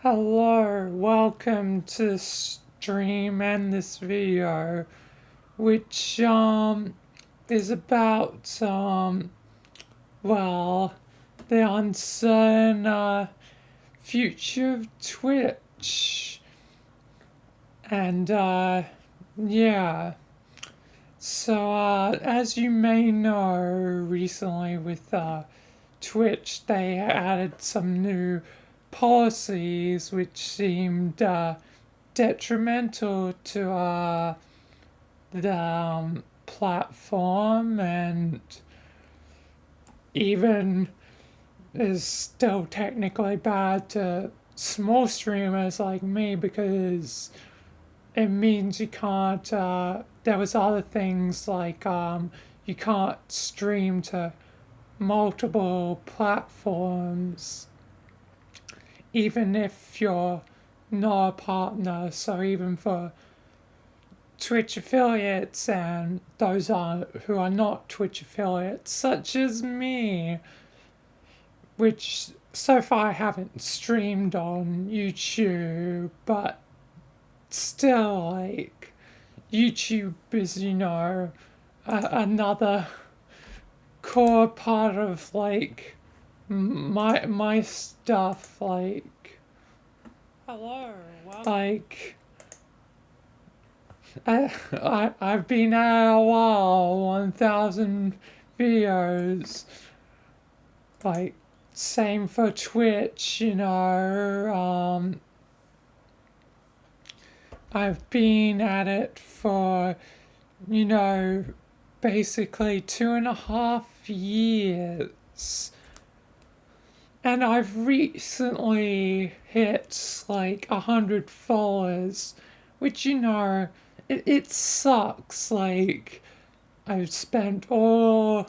Hello, welcome to stream and this video, which is about well, the uncertain future of Twitch, and yeah. So as you may know, recently with Twitch, they added some new policies which seemed detrimental to the platform, and even is still technically bad to small streamers like me because it means you can't. There was other things like you can't stream to multiple platforms, even if you're not a partner. So even for Twitch affiliates and those who are not Twitch affiliates, such as me, which so far I haven't streamed on YouTube, but still, like, YouTube is, another core part of, like, my stuff, like, Hello, welcome. like, I've been at a while, 1,000 videos, like, same for Twitch, I've been at it for, you know, basically 2.5 years. And I've recently hit like 100 followers, which, it sucks. Like, I've spent all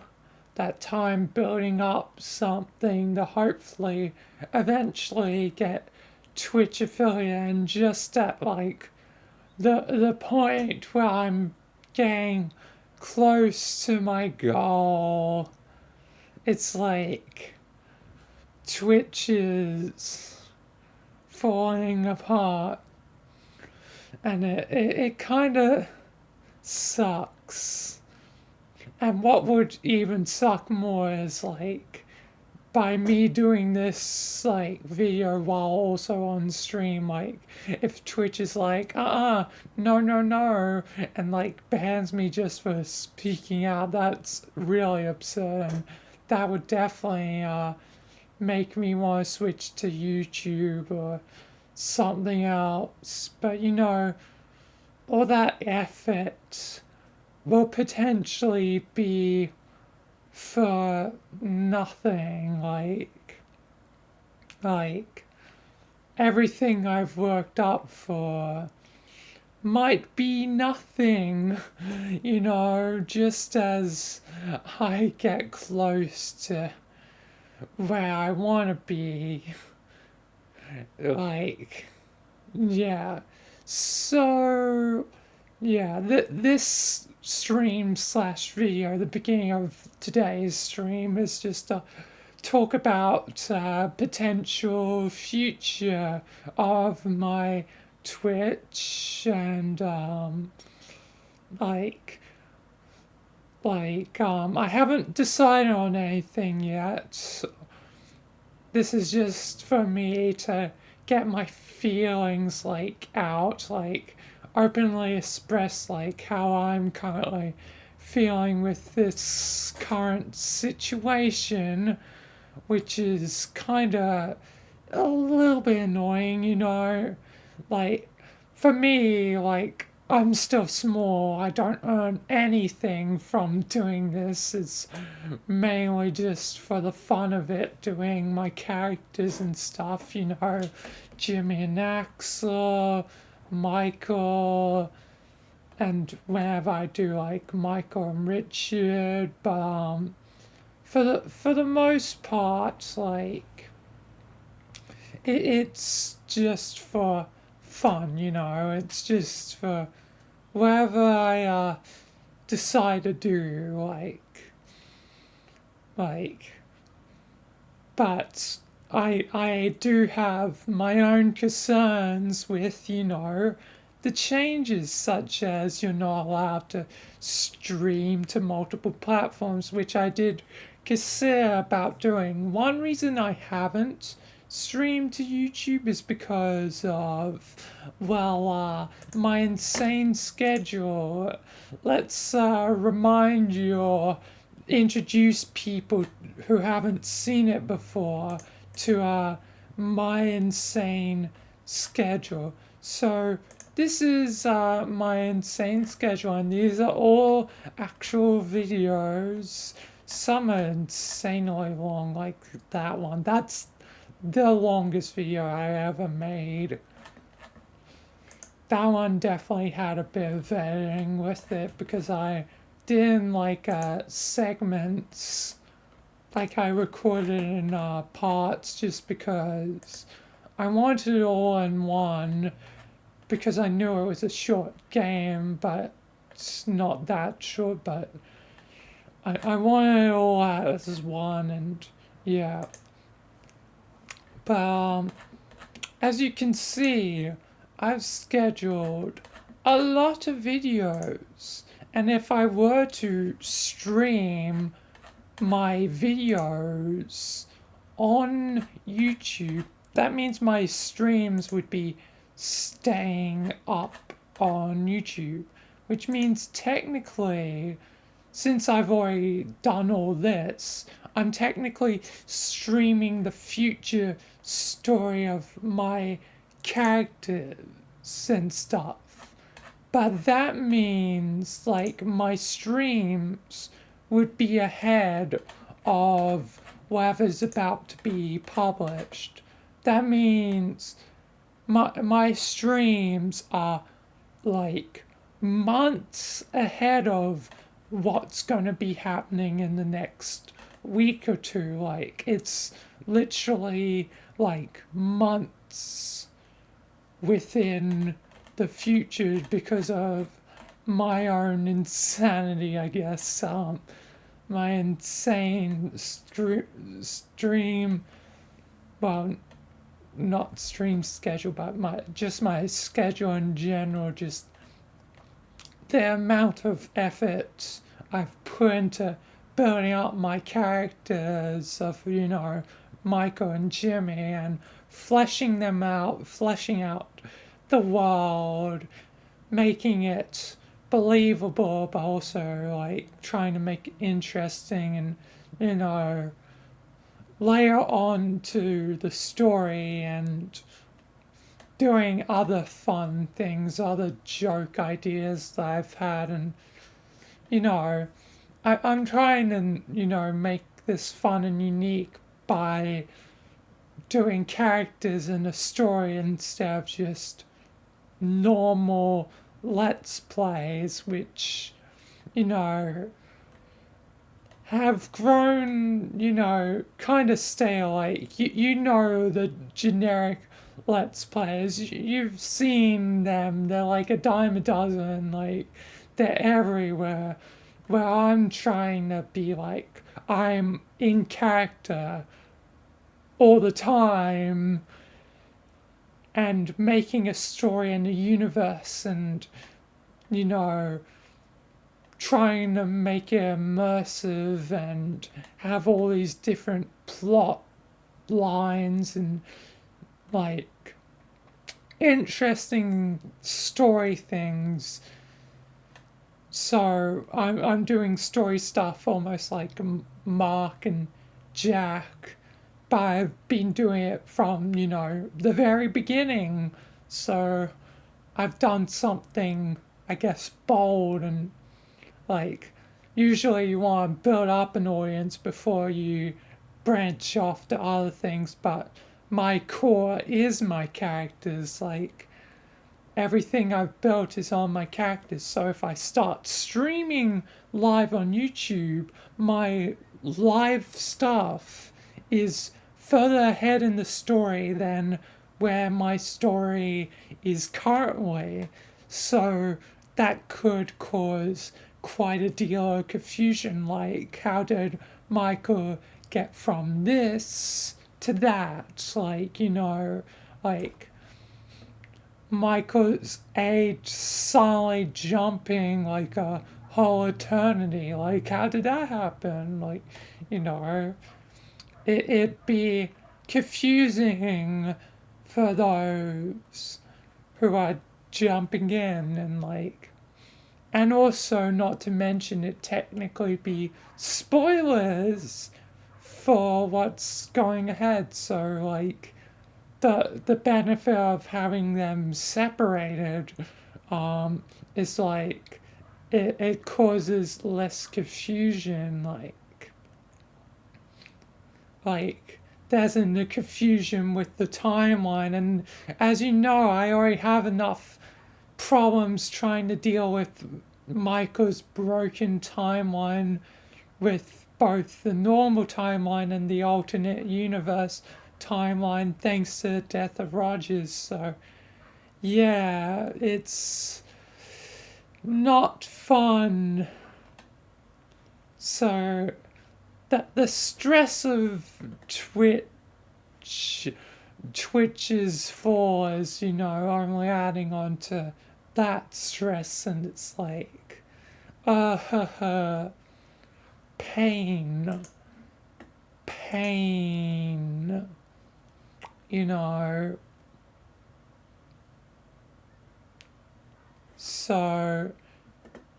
that time building up something to hopefully eventually get Twitch affiliate, and just at like the point where I'm getting close to my goal, it's like Twitch is falling apart, and it kind of sucks. And what would even suck more is like by me doing this like video while also on stream, like if Twitch is like no no no, and like bans me just for speaking out, that's really absurd, and that would definitely make me want to switch to YouTube or something else. But all that effort will potentially be for nothing. Like everything I've worked up for might be nothing, just as I get close to where I want to be. Like, yeah. So, yeah, this stream slash video, the beginning of today's stream, is just to talk about potential future of my Twitch, and like I haven't decided on anything yet. This is just for me to get my feelings like out, like openly express like how I'm currently feeling with this current situation, which is kind of a little bit annoying, like for me, like I'm still small. I don't earn anything from doing this. It's mainly just for the fun of it, doing my characters and stuff, Jimmy and Axel, Michael, and whenever I do like Michael and Richard. But for the most part, like it's just for fun, It's just for whatever I decide to do, like, but I do have my own concerns with, the changes, such as you're not allowed to stream to multiple platforms, which I did consider about doing. One reason I haven't streamed to YouTube is because of, my insane schedule. Let's remind you or introduce people who haven't seen it before to my insane schedule. So this is my insane schedule, and these are all actual videos. Some are insanely long, like that one. That's the longest video I ever made. That one definitely had a bit of editing with it because I did in like segments, like I recorded in parts just because I wanted it all in one, because I knew it was a short game, but it's not that short, but I wanted it all out as one, and yeah. But as you can see, I've scheduled a lot of videos, and if I were to stream my videos on YouTube, that means my streams would be staying up on YouTube, which means technically, since I've already done all this, I'm technically streaming the future story of my characters and stuff. But that means, like, my streams would be ahead of whatever's about to be published. That means my streams are like months ahead of what's going to be happening in the next week or two. Like, it's literally like months within the future because of my own insanity, I guess. My insane stream, well, not stream schedule, but my schedule in general, just the amount of effort I've put into building up my characters of, Michael and Jimmy, and fleshing them out, fleshing out the world, making it believable, but also like trying to make it interesting, and layer on to the story, and doing other fun things, other joke ideas that I've had, and I'm trying to make this fun and unique by doing characters in a story instead of just normal let's plays, which have grown, kind of stale. Like, the generic let's plays. You've seen them. They're like a dime a dozen. Like, they're everywhere. Where I'm trying to be like, I'm in character all the time and making a story in a universe, and trying to make it immersive and have all these different plot lines and like interesting story things. So I'm doing story stuff almost like Mark and Jack, but I've been doing it from the very beginning. So I've done something, I guess, bold, and like, usually you want to build up an audience before you branch off to other things, but my core is my characters. Like, everything I've built is on my characters. So if I start streaming live on YouTube, my live stuff is further ahead in the story than where my story is currently. So that could cause quite a deal of confusion. Like, how did Michael get from this to that, like, like Michael's age suddenly jumping like a whole eternity. Like, how did that happen? Like, you know, it'd be confusing for those who are jumping in and like, and also not to mention it technically be spoilers for what's going ahead. So like the benefit of having them separated is like it causes less confusion, like there's a confusion with the timeline, and as you know, I already have enough problems trying to deal with Michael's broken timeline with both the normal timeline and the alternate universe timeline thanks to the death of Rogers. So, yeah, it's not fun. So, that the stress of Twitch's fall is, only adding on to that stress, and it's like, pain, pain, you know. So,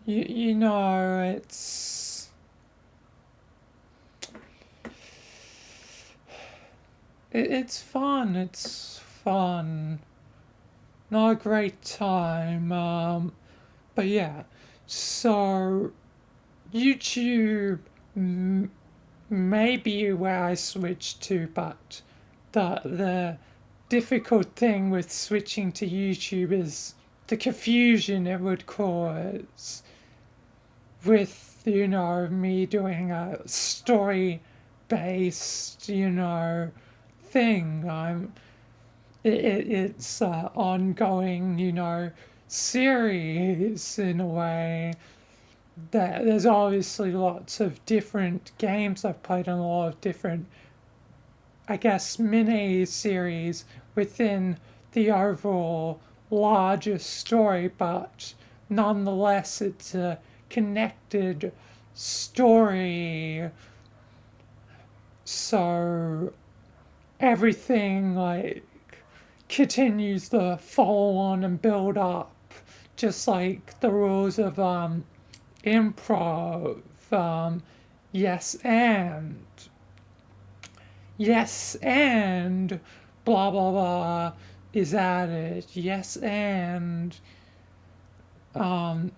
it's it's fun. It's fun. Not a great time. But yeah. So YouTube may be where I switch to, but the difficult thing with switching to YouTube is the confusion it would cause with, me doing a story based, thing. It's ongoing, series in a way. That there's obviously lots of different games I've played and a lot of different, I guess, mini series within the overall larger story, but nonetheless, it's a connected story. So everything like continues to follow on and build up, just like the rules of improv. Yes, and yes, and blah blah blah is added. Yes, and um,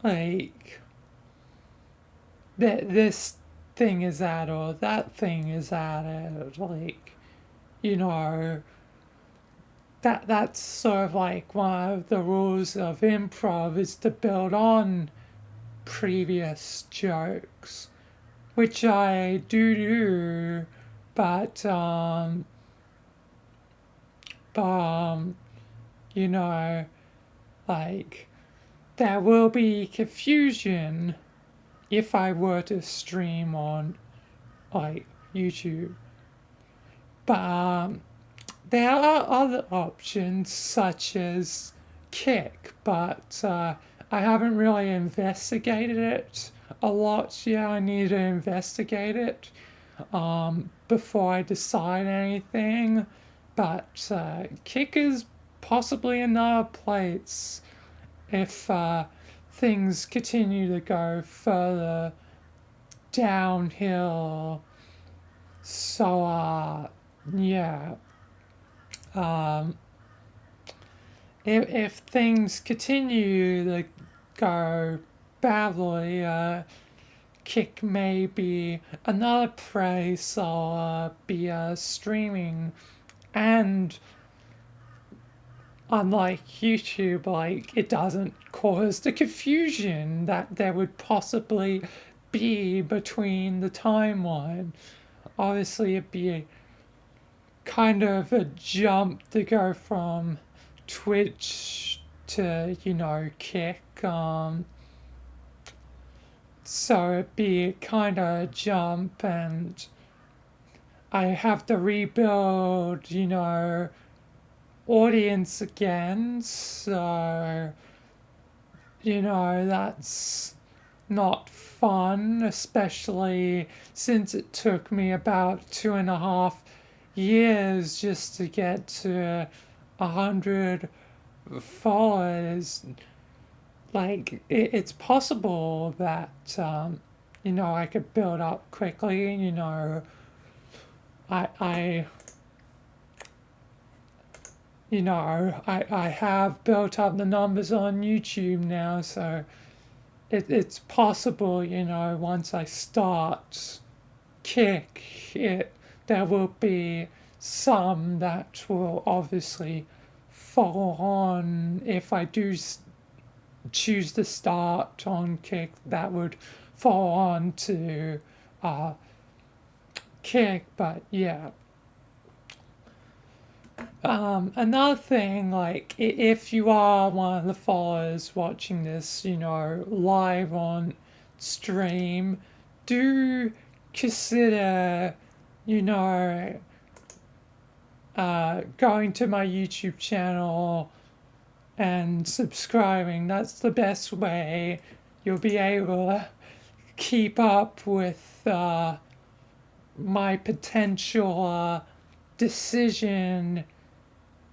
like this thing is added or that thing is added. Like, you know, that's sort of like one of the rules of improv is to build on previous jokes, which I do, but but you know, like there will be confusion if I were to stream on like YouTube. But there are other options such as Kick, but I haven't really investigated it a lot yet. I need to investigate it before I decide anything. But Kick is possibly another place if things continue to go further downhill. So, yeah. Um, if things continue to go badly, Kick may be another place I'll be streaming. And unlike YouTube, like it doesn't cause the confusion that there would possibly be between the timeline. Obviously, it'd be a kind of a jump to go from Twitch to, Kick. So it'd be kind of a jump, and I have to rebuild, audience again. So, that's not fun, especially since it took me about 2.5 years just to get to 100 followers. Like, it's possible that, I could build up quickly. I I have built up the numbers on YouTube now, so it's possible, once I start Kick, there will be some that will obviously follow on if I do choose to start on Kick, that would follow on to uh, Kick, but yeah. Another thing, like, if you are one of the followers watching this, live on stream, do consider, you know, going to my YouTube channel and subscribing. That's the best way you'll be able to keep up with my potential decision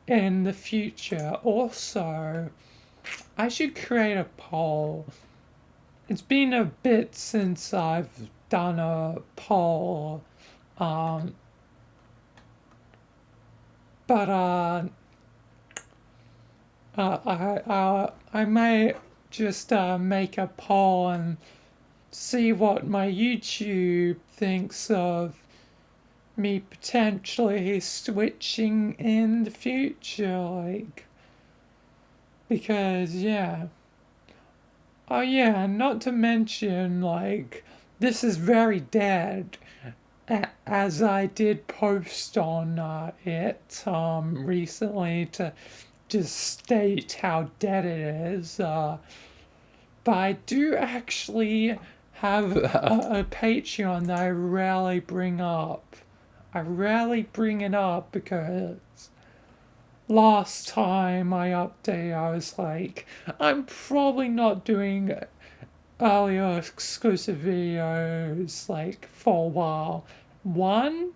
in the future. Also, I should create a poll. It's been a bit since I've done a poll, um, but I may just make a poll and see what my YouTube thinks of me potentially switching in the future, like, because, yeah. Oh, yeah, and not to mention, like, this is very dead, as I did post on it recently to just state how dead it is. But I do actually have a Patreon that I rarely bring up. I rarely bring it up because last time I updated, I was like, I'm probably not doing earlier exclusive videos like for a while. One,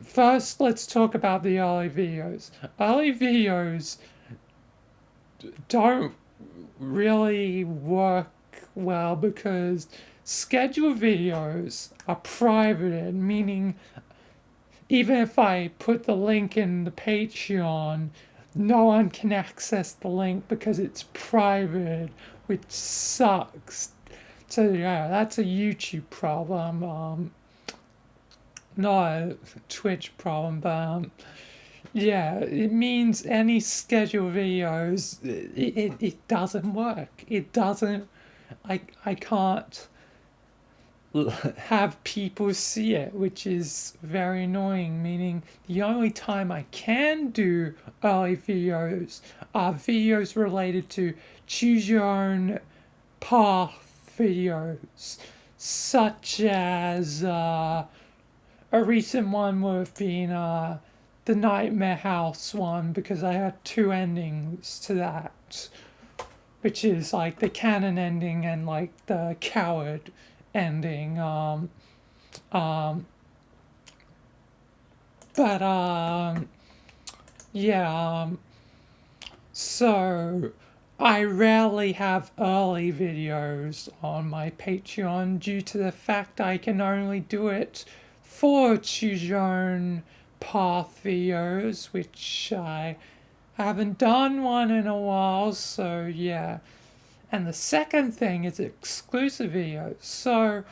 first let's talk about the early videos. Early videos don't really work well because scheduled videos are private, meaning even if I put the link in the Patreon, no one can access the link because it's private, which sucks. So yeah, that's a YouTube problem, not a Twitch problem, but yeah, it means any scheduled videos, it doesn't work. It doesn't, I can't have people see it, which is very annoying, meaning the only time I can do early videos are videos related to choose your own path videos, such as a recent one would have been the Nightmare House one, because I had two endings to that, which is like the canon ending and like the coward ending. Um, but yeah. So I rarely have early videos on my Patreon due to the fact I can only do it for choose your own path videos, which I haven't done one in a while. So yeah. And the second thing is exclusive videos. So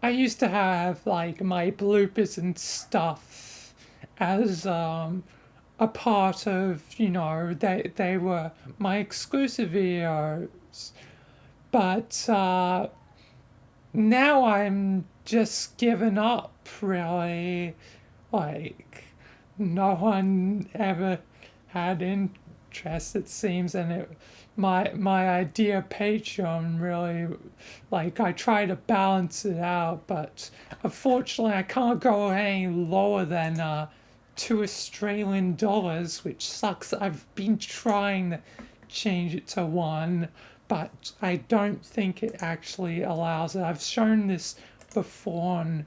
I used to have like my bloopers and stuff as a part of, they were my exclusive videos. But now I'm just given up, really. Like, no one ever had interest, it seems, and it my idea Patreon really, like, I try to balance it out, but unfortunately I can't go any lower than $2 Australian, which sucks. I've been trying to change it to one, but I don't think it actually allows it. I've shown this before on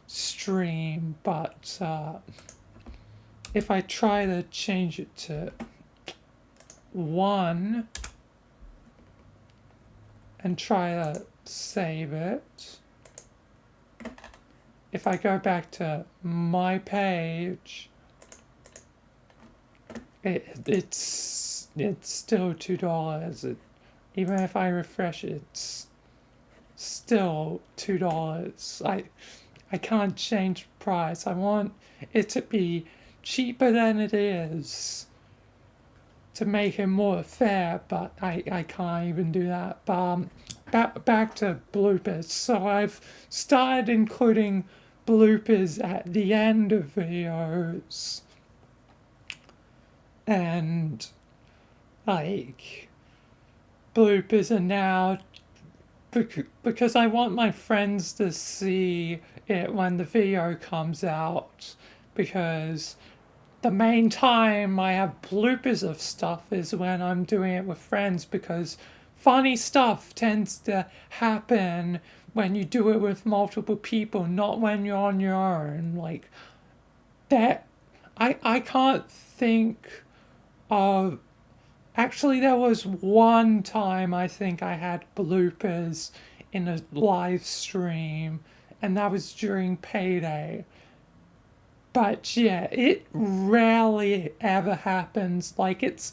stream, but if I try to change it to one and try to save it, if I go back to my page, it's still $2. Even if I refresh it, it's still $2. I can't change price. I want it to be cheaper than it is to make it more fair, but I can't even do that. But back to bloopers. So I've started including bloopers at the end of videos, and like bloopers are now because I want my friends to see it when the video comes out, because the main time I have bloopers of stuff is when I'm doing it with friends, because funny stuff tends to happen when you do it with multiple people, not when you're on your own. Like that, I can't think of. Actually, there was one time I think I had bloopers in a live stream, and that was during payday. But yeah, it rarely ever happens. Like, it's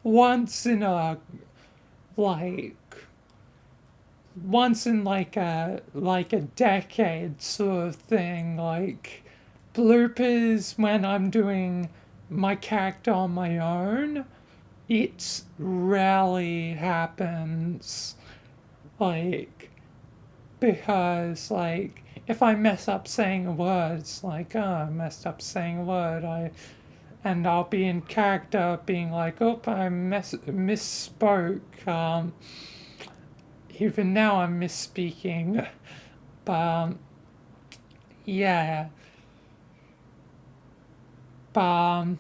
once in a, like, once in like a decade sort of thing. Like, bloopers when I'm doing my character on my own, it rarely happens. Like, because like if I mess up saying a word, it's like, oh, I messed up saying a word. I'll be in character being like, oh, I misspoke. Even now I'm misspeaking. But yeah. But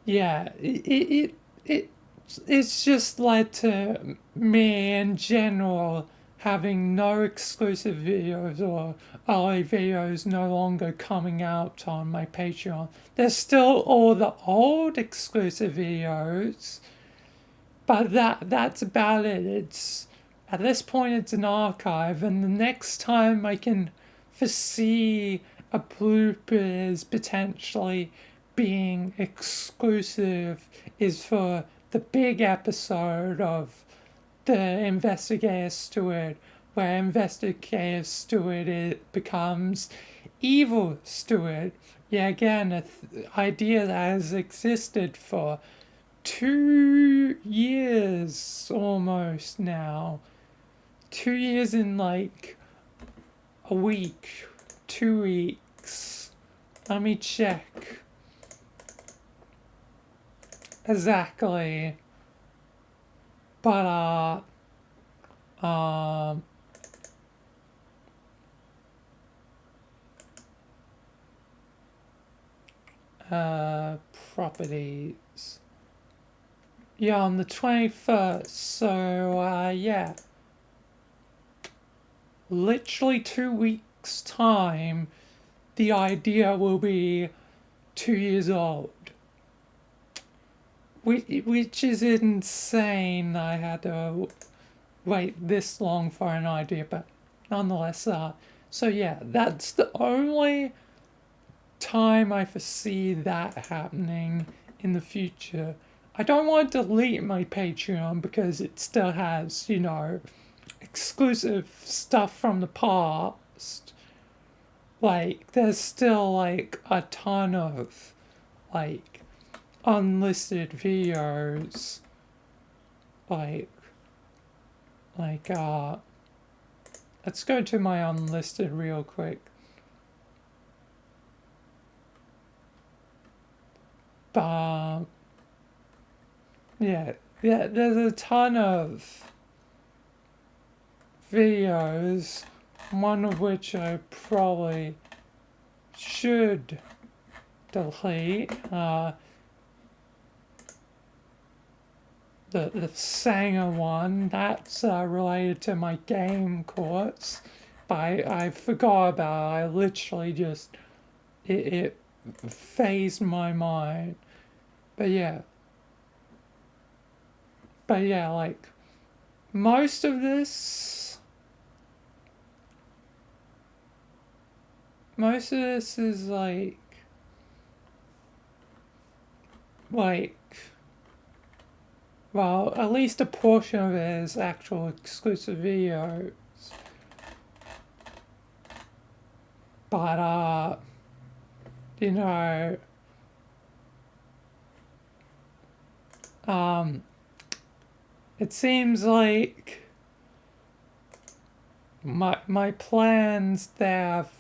yeah, it's just led to me in general having no exclusive videos, or early videos no longer coming out on my Patreon. There's still all the old exclusive videos, but that's about it. It's at this point it's an archive, and the next time I can foresee a bloopers potentially being exclusive is for the big episode of the Investigator Steward, where Investigator Steward it becomes Evil Steward. Yeah, again, an idea that has existed for 2 years almost now. 2 years in like a week, 2 weeks. Let me check. Exactly. But properties. Yeah, on the 21st. So yeah. Literally 2 weeks time, the idea will be 2 years old. Which is insane. I had to wait this long for an idea, but nonetheless, so yeah, that's the only time I foresee that happening in the future. I don't want to delete my Patreon because it still has, exclusive stuff from the past. Like, there's still like a ton of like unlisted videos. Like, let's go to my unlisted real quick. But yeah, yeah, there's a ton of videos, one of which I probably should delete. The Sanger one, that's related to my game course, but I forgot about it. I literally just, it phased my mind. But yeah, like, most of this, is like, well, at least a portion of it is actual exclusive videos. But, you know, it seems like my plans there have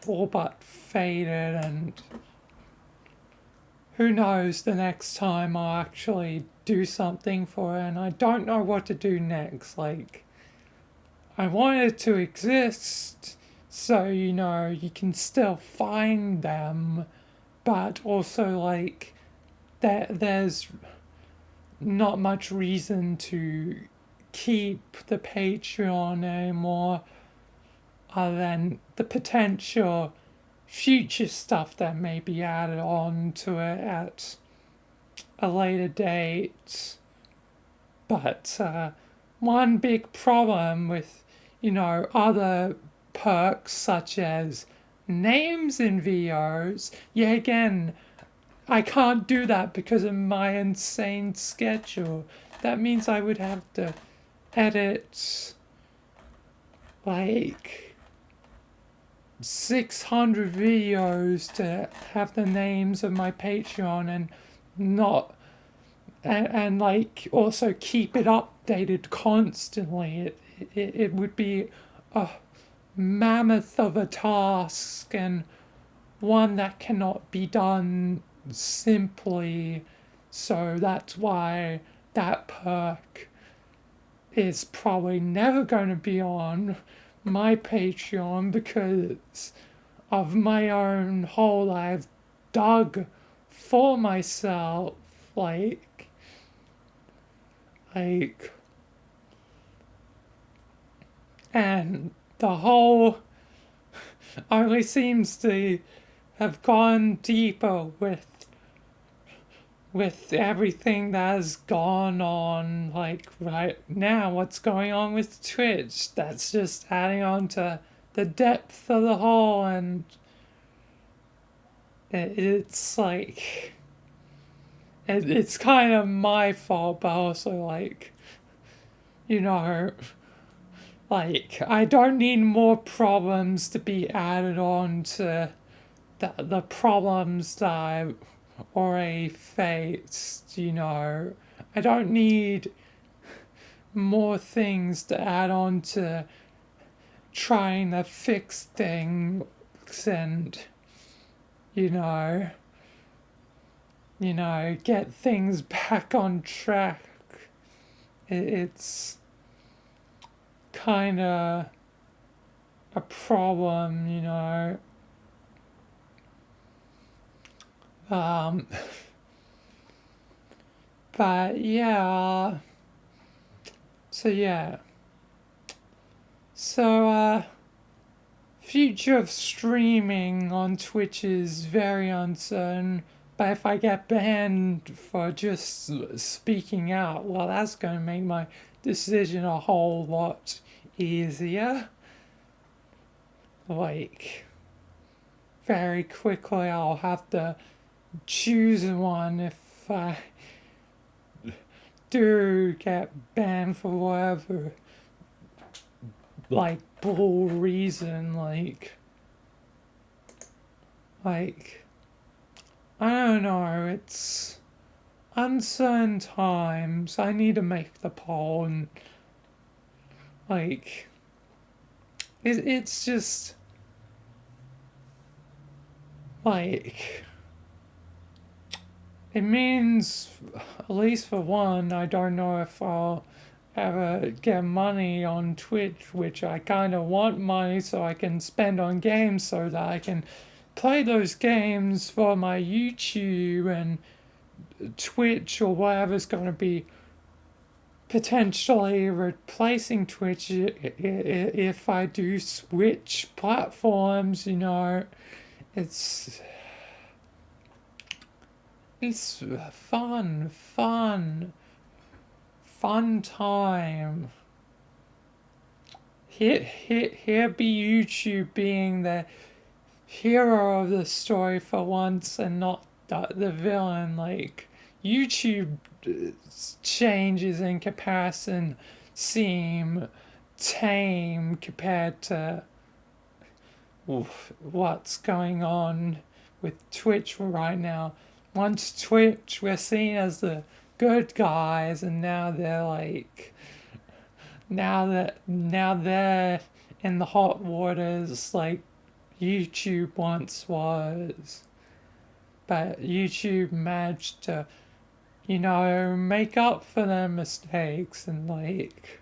all but faded, and who knows the next time I'll actually do something for it, and I don't know what to do next. Like, I want it to exist so, you can still find them, but also, like, there's not much reason to keep the Patreon anymore other than the potential future stuff that may be added on to it at a later date. But one big problem with, other perks such as names in videos, yeah, again, I can't do that because of my insane schedule. That means I would have to edit like 600 videos to have the names of my Patreon and not and like also keep it updated constantly. It would be a mammoth of a task, and one that cannot be done simply. So that's why that perk is probably never going to be on my Patreon because of my own hole I've dug for myself. Like, and the hole only seems to have gone deeper with everything that has gone on, like right now, what's going on with Twitch. That's just adding on to the depth of the hole, and it's like, it's kind of my fault, but also like, you know, like, I don't need more problems to be added on to the problems that I already faced, I don't need more things to add on to trying to fix things and, you know, get things back on track. It's kind of a problem, Um, but yeah, so yeah. So, future of streaming on Twitch is very uncertain. But if I get banned for just speaking out, well, that's going to make my decision a whole lot easier. Like, very quickly, I'll have to choose one if I do get banned for whatever, like, bull reason. Like, I don't know, it's uncertain times. I need to make the poll, and like, it's just like, it means, at least for one, I don't know if I'll ever get money on Twitch, which I kind of want money so I can spend on games so that I can play those games for my YouTube and Twitch or whatever's going to be potentially replacing Twitch if I do switch platforms, you know. It's it's fun time. Here be YouTube being the hero of the story for once and not the villain. Like, YouTube changes in comparison seem tame compared to what's going on with Twitch right now. Once Twitch we're seen as the good guys, and now they're like, now they're in the hot waters like YouTube once was. But YouTube managed to, you know, make up for their mistakes and like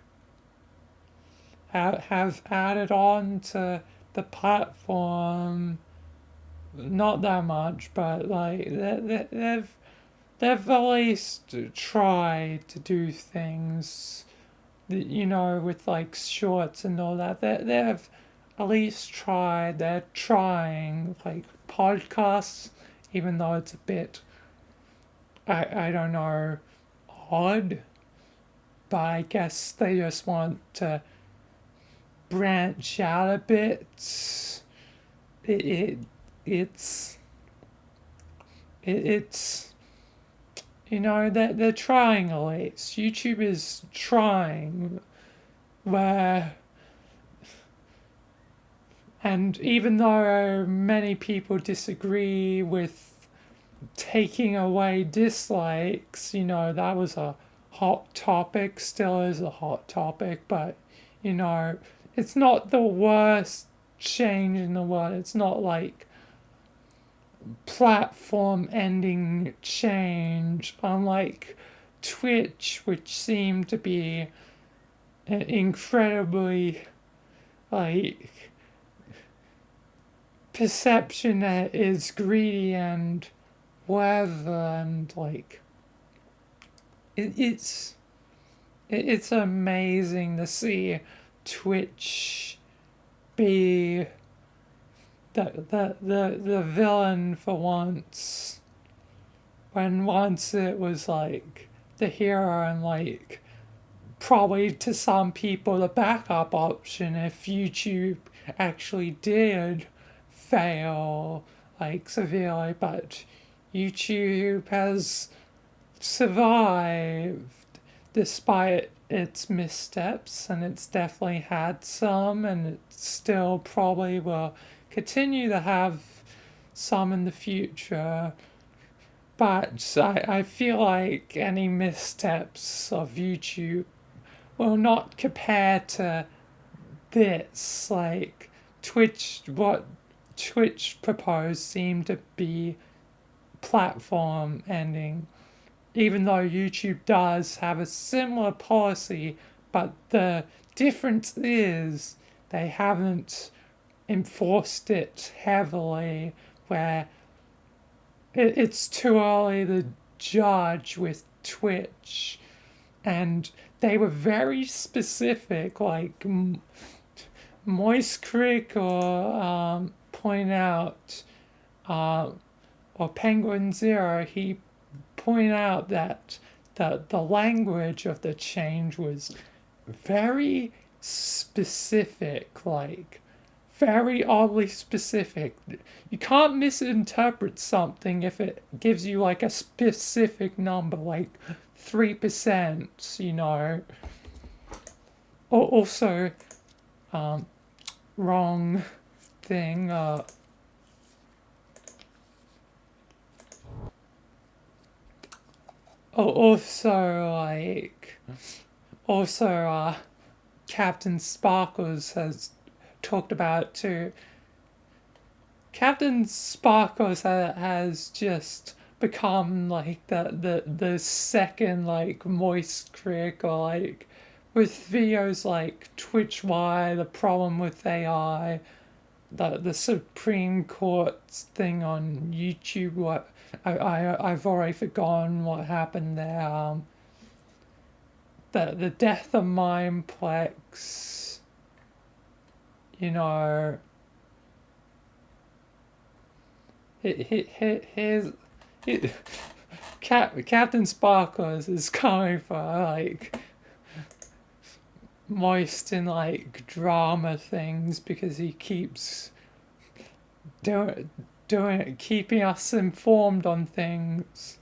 have added on to the platform. Not that much, but like they've at least tried to do things, you know, with like shorts and all that. They've at least tried. They're trying, like podcasts, even though it's a bit, I don't know, odd. But I guess they just want to branch out a bit. It it's it's you know, they're trying at least. YouTube is trying, where, and even though many people disagree with taking away dislikes, you know, that was a hot topic, still is a hot topic, but, you know, it's not the worst change in the world. It's not like platform ending change, unlike Twitch, which seemed to be incredibly, like, perception that is greedy and whatever, and like it's amazing to see Twitch be the villain for once, when once it was like the hero and like probably to some people the backup option if YouTube actually did fail like severely. But YouTube has survived despite its missteps, and it's definitely had some, and it still probably will continue to have some in the future. But I feel like any missteps of YouTube will not compare to this. Like, what Twitch proposed seemed to be platform ending, even though YouTube does have a similar policy, but the difference is they haven't enforced it heavily, where it's too early to judge with Twitch. And they were very specific, like Moist Crick or Point Out, or Penguin Zero, he pointed out that the language of the change was very specific, like very oddly specific. You can't misinterpret something if it gives you like a specific number, like 3%, you know. Also, wrong thing, also, like, also, Captain Sparkles has talked about it too. Captain Sparkles has just become like the second like moist critic, or like with videos like Twitch Why, the problem with AI, the Supreme Court's thing on YouTube. What I've already forgotten what happened there. The death of Mindplex. You know, here's it, Captain Sparkles is coming for like moist and like drama things because he keeps doing keeping us informed on things.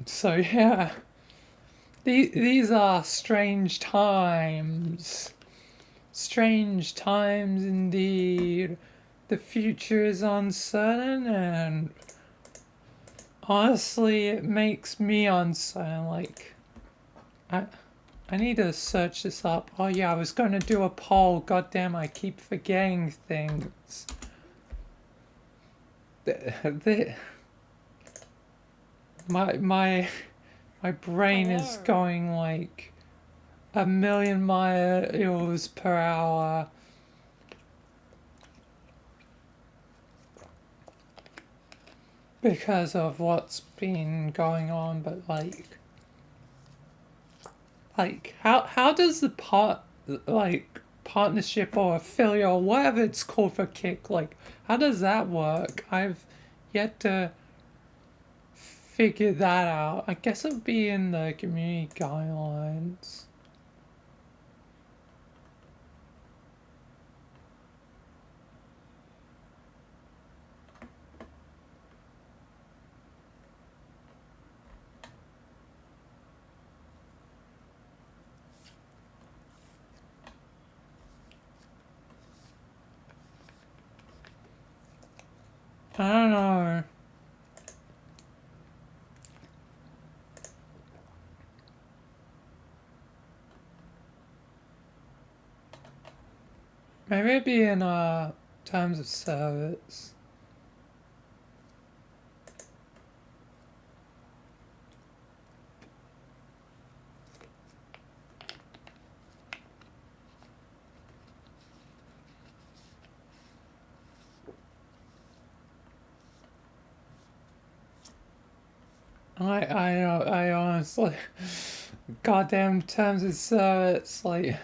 So yeah, these are strange times. Strange times indeed. The future is uncertain, and honestly, it makes me uncertain. Like, I, I need to search this up. Oh yeah, I was going to do a poll. God damn, I keep forgetting things. The, my brain is Hello. going like a million miles per hour. Because of what's been going on, but like how does the partnership or affiliate or whatever it's called for Kick, like how does that work? I've yet to figure that out. I guess it'd be in the community guidelines. I don't know. Maybe it'd be in terms of service. I honestly, goddamn terms of service, like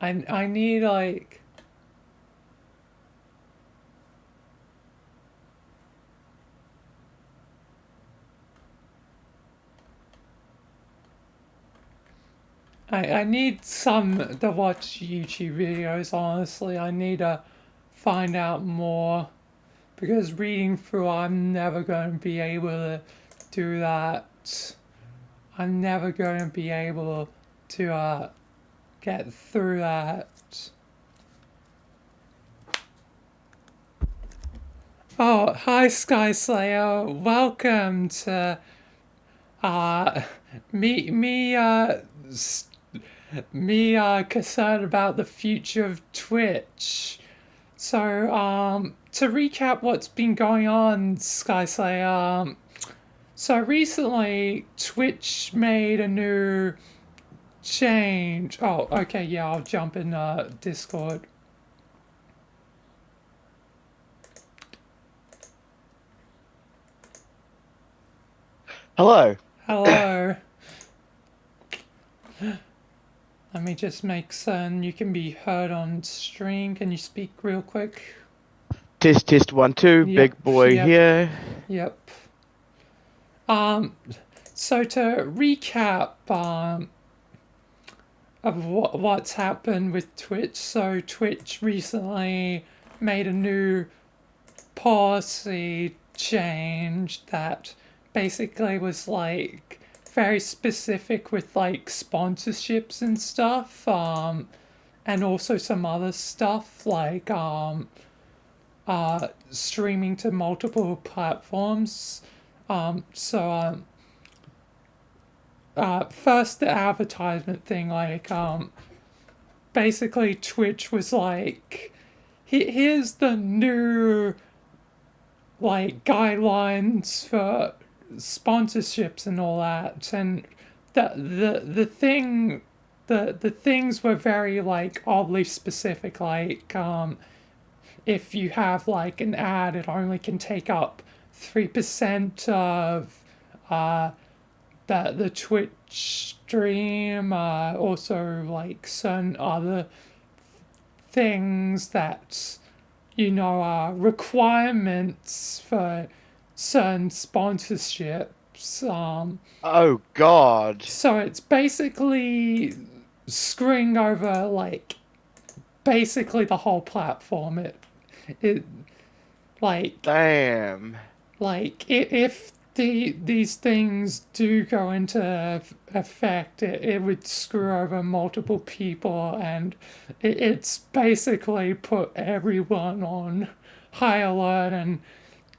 I need like I need some to watch YouTube videos, honestly. I need to find out more because reading through, I'm never going to be able to do that. I'm never going to be able to get through that. Oh, hi Sky Slayer. Welcome to uh me concerned about the future of Twitch. So, to recap what's been going on, Skyslayer, so recently Twitch made a new change. Oh, okay, yeah, I'll jump in Discord. Hello. Hello. Let me just make certain you can be heard on stream. Can you speak real quick? Test test 1 2. Yep, Big boy yep, here. yep. Um, so to recap, of what's happened with Twitch. So Twitch recently made a new policy change that basically was like very specific with like sponsorships and stuff, and also some other stuff like streaming to multiple platforms. First the advertisement thing, like basically Twitch was like, here's the new like guidelines for sponsorships and all that, and the thing the things were very like oddly specific, like if you have like an ad, it only can take up 3% of uh the Twitch stream, also like certain other things that are requirements for certain sponsorships. Oh God. So it's basically screwing over like basically the whole platform. It like Damn. if these things do go into effect, it would screw over multiple people, and it's basically put everyone on high alert and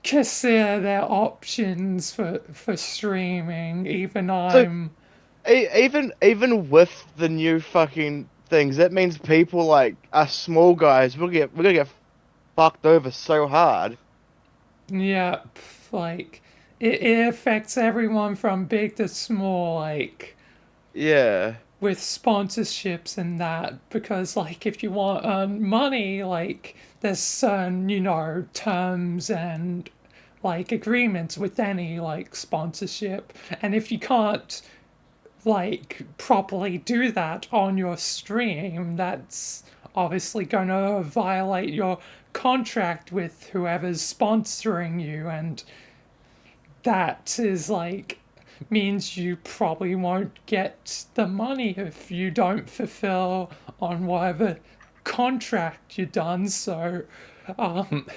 consider their options for streaming. Even So I'm even with the new fucking things, that means people like us small guys, we're gonna get fucked over so hard. yeah, like it affects everyone from big to small, like Yeah. with sponsorships and that, because like if you want to earn money, like there's certain terms and like agreements with any like sponsorship, and if you can't like properly do that on your stream, that's obviously going to violate your contract with whoever's sponsoring you, and that is like means you probably won't get the money if you don't fulfill on whatever contract you've done. So um,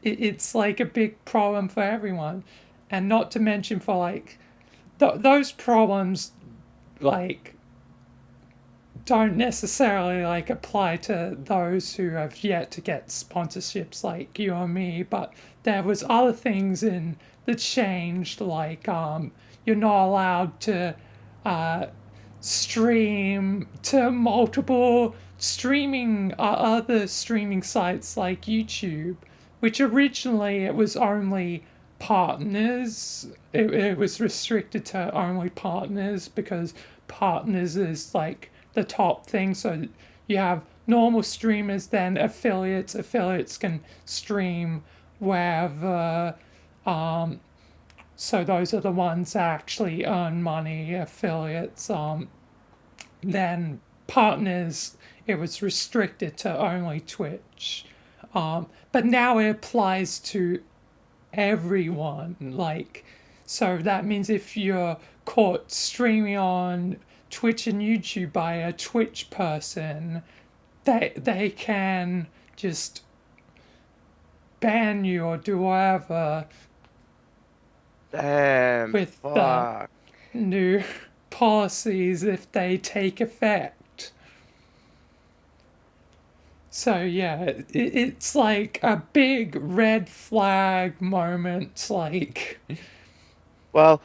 it's like a big problem for everyone, and not to mention for like those problems like don't necessarily like apply to those who have yet to get sponsorships like you or me, but there was other things in that changed, like you're not allowed to uh stream to multiple streaming other streaming sites like YouTube, which originally it was only partners. It was restricted to only partners because partners is like the top thing. So you have normal streamers, then affiliates. Affiliates can stream wherever. So those are the ones that actually earn money, affiliates. Then partners, it was restricted to only Twitch. But now it applies to everyone. Like, so that means if you're caught streaming on Twitch and YouTube by a Twitch person, they can just ban you or do whatever Damn. with the Fuck. new policies if they take effect. So yeah, it's like a big red flag moment. Like, This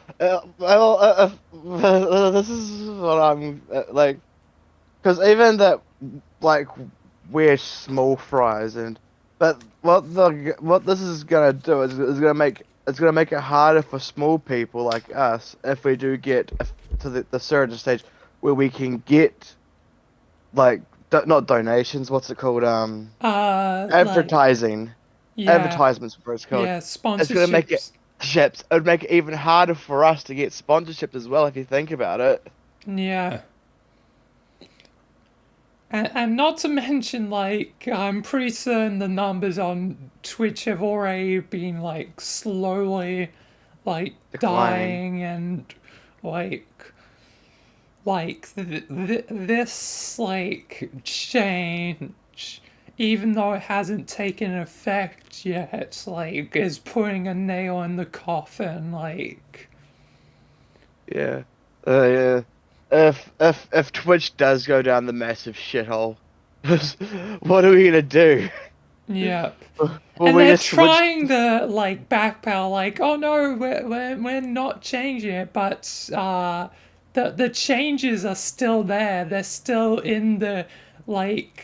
is what I'm like, because even that, like, we're small fries, but what this is gonna do is gonna make it harder for small people like us if we do get to the certain stage where we can get like not donations, what's it called, like advertising, yeah, advertisements, what it's called. yeah, It's gonna make it sponsorships. ships. It would make it even harder for us to get sponsorships as well if you think about it. Yeah. And not to mention, like, I'm pretty certain the numbers on Twitch have already been, like, slowly, like, Declining. dying, and, like, this, like, change, even though it hasn't taken effect yet, like, is putting a nail in the coffin, like, Yeah. Yeah. If Twitch does go down the massive shithole, what are we gonna do? yep. Will And we they're just switch? trying to like backpedal, like, oh no, we're not changing it, but the changes are still there. They're still in the like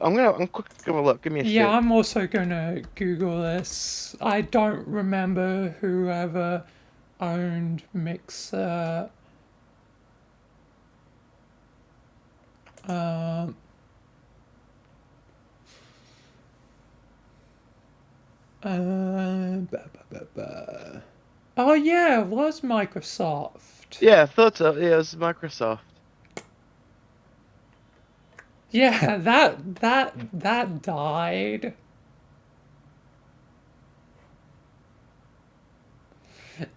I'm quick gonna look. Give me a Yeah, sec. I'm also gonna Google this. I don't remember whoever owned Mixer. Um, Oh yeah, it was Microsoft. Yeah, I thought so. Yeah, it was Microsoft. Yeah, that died.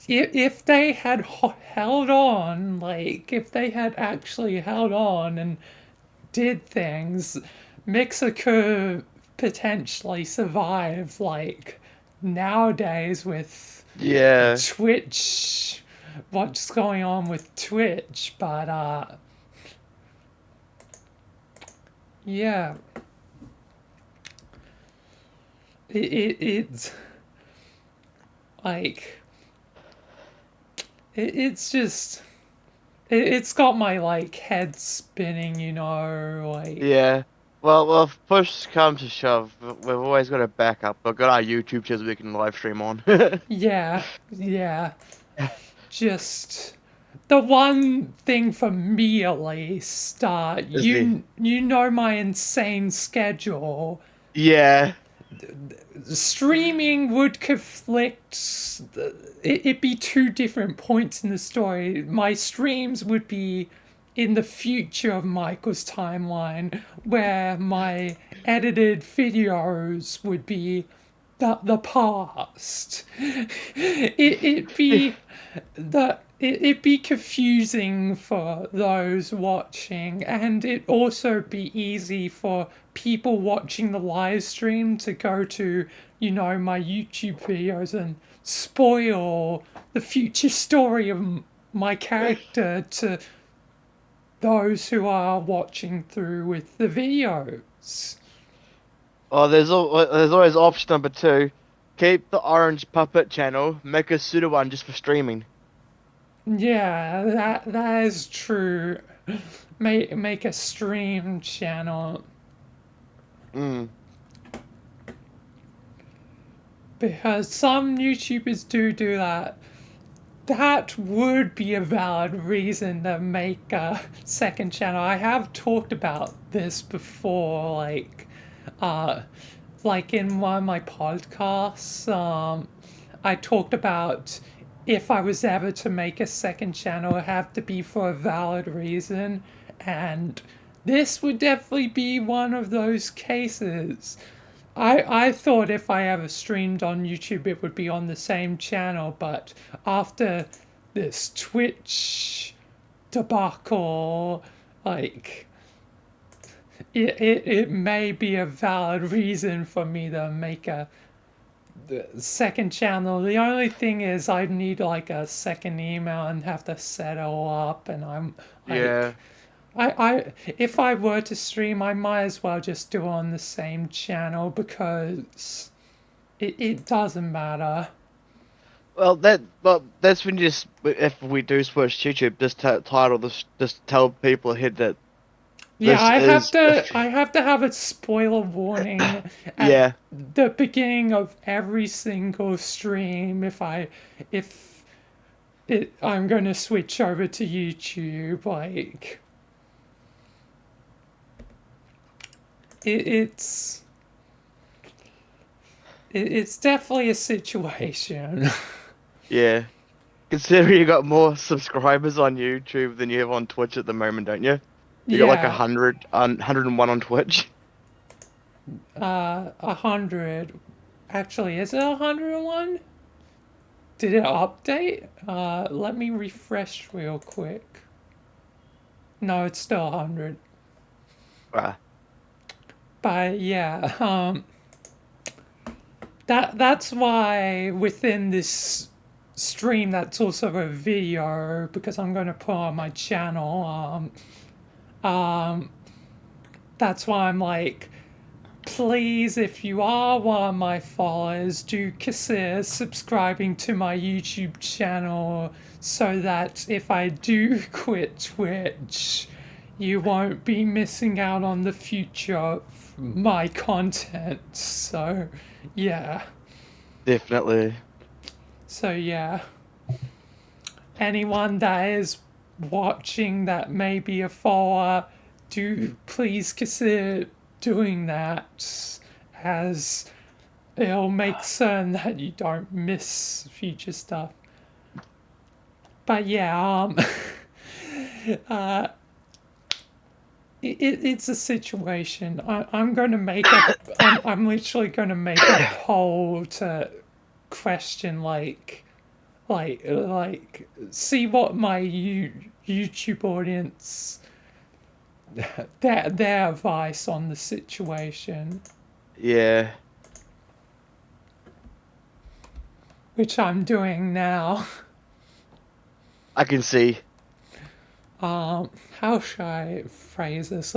If they had held on, like if they had actually held on and did things, Mixer could potentially survive like nowadays with Yeah. Twitch, what's going on with Twitch, but yeah, it's like it's just it's got my like head spinning, like Yeah. Well, if push comes to shove, we've always got a backup. We've got our YouTube channel we can live stream on. yeah, yeah. Just the one thing for me at least, Is the you know my insane schedule. yeah. Streaming would conflict. It'd be two different points in the story. My streams would be in the future of Michael's timeline, where my edited videos would be the past. It'd be it'd be confusing for those watching, and it'd also be easy for people watching the live stream to go to, my YouTube videos and spoil the future story of my character to those who are watching through with the videos. Oh, there's always option number two. Keep the orange puppet channel. Make a pseudo one just for streaming. Yeah, that is true. Make a stream channel Mm. because some YouTubers do that. That would be a valid reason to make a second channel. I have talked about this before, uh, like in one of my podcasts. I talked about if I was ever to make a second channel, it have to be for a valid reason, and this would definitely be one of those cases. I thought if I ever streamed on YouTube, it would be on the same channel, but after this Twitch debacle, like, it may be a valid reason for me to make a second channel. The only thing is I'd need like a second email and have to set it all up, and I'm Yeah. like, I if I were to stream, I might as well just do it on the same channel because it doesn't matter. Well, that's when you just if we do switch to YouTube, just title this, just tell people ahead that Yeah, this is I have to have a spoiler warning at yeah. the beginning of every single stream if I'm gonna switch over to YouTube. Like it's it's definitely a situation. Yeah. Consider you got more subscribers on YouTube than you have on Twitch at the moment, don't you? You got like Yeah, 101 on Twitch. 100. Actually, is it 101? Did it update? Let me refresh real quick. No, it's still 100. Ah, But yeah, that's why within this stream that's also a video because I'm going to put on my channel. That's why I'm like, please, if you are one of my followers, do consider subscribing to my YouTube channel so that if I do quit Twitch, you won't be missing out on the future my content. So, yeah. Definitely. So, yeah. Anyone that is watching that may be a follower, do please consider doing that, as it'll make certain that you don't miss future stuff. But yeah, it's a situation. I'm going to make a. I'm literally going to make a poll to question like see what my YouTube audience their advice on the situation, Yeah. which I'm doing now. I can see. How should I phrase this?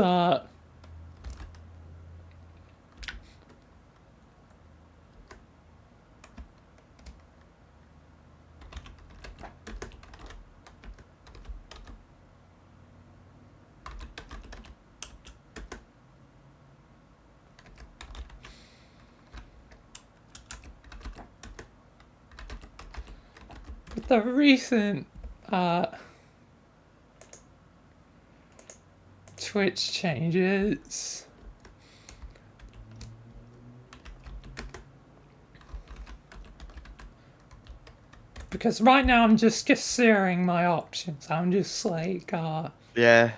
But the recent Twitch changes. Because right now I'm just considering my options. I'm just like, Yeah.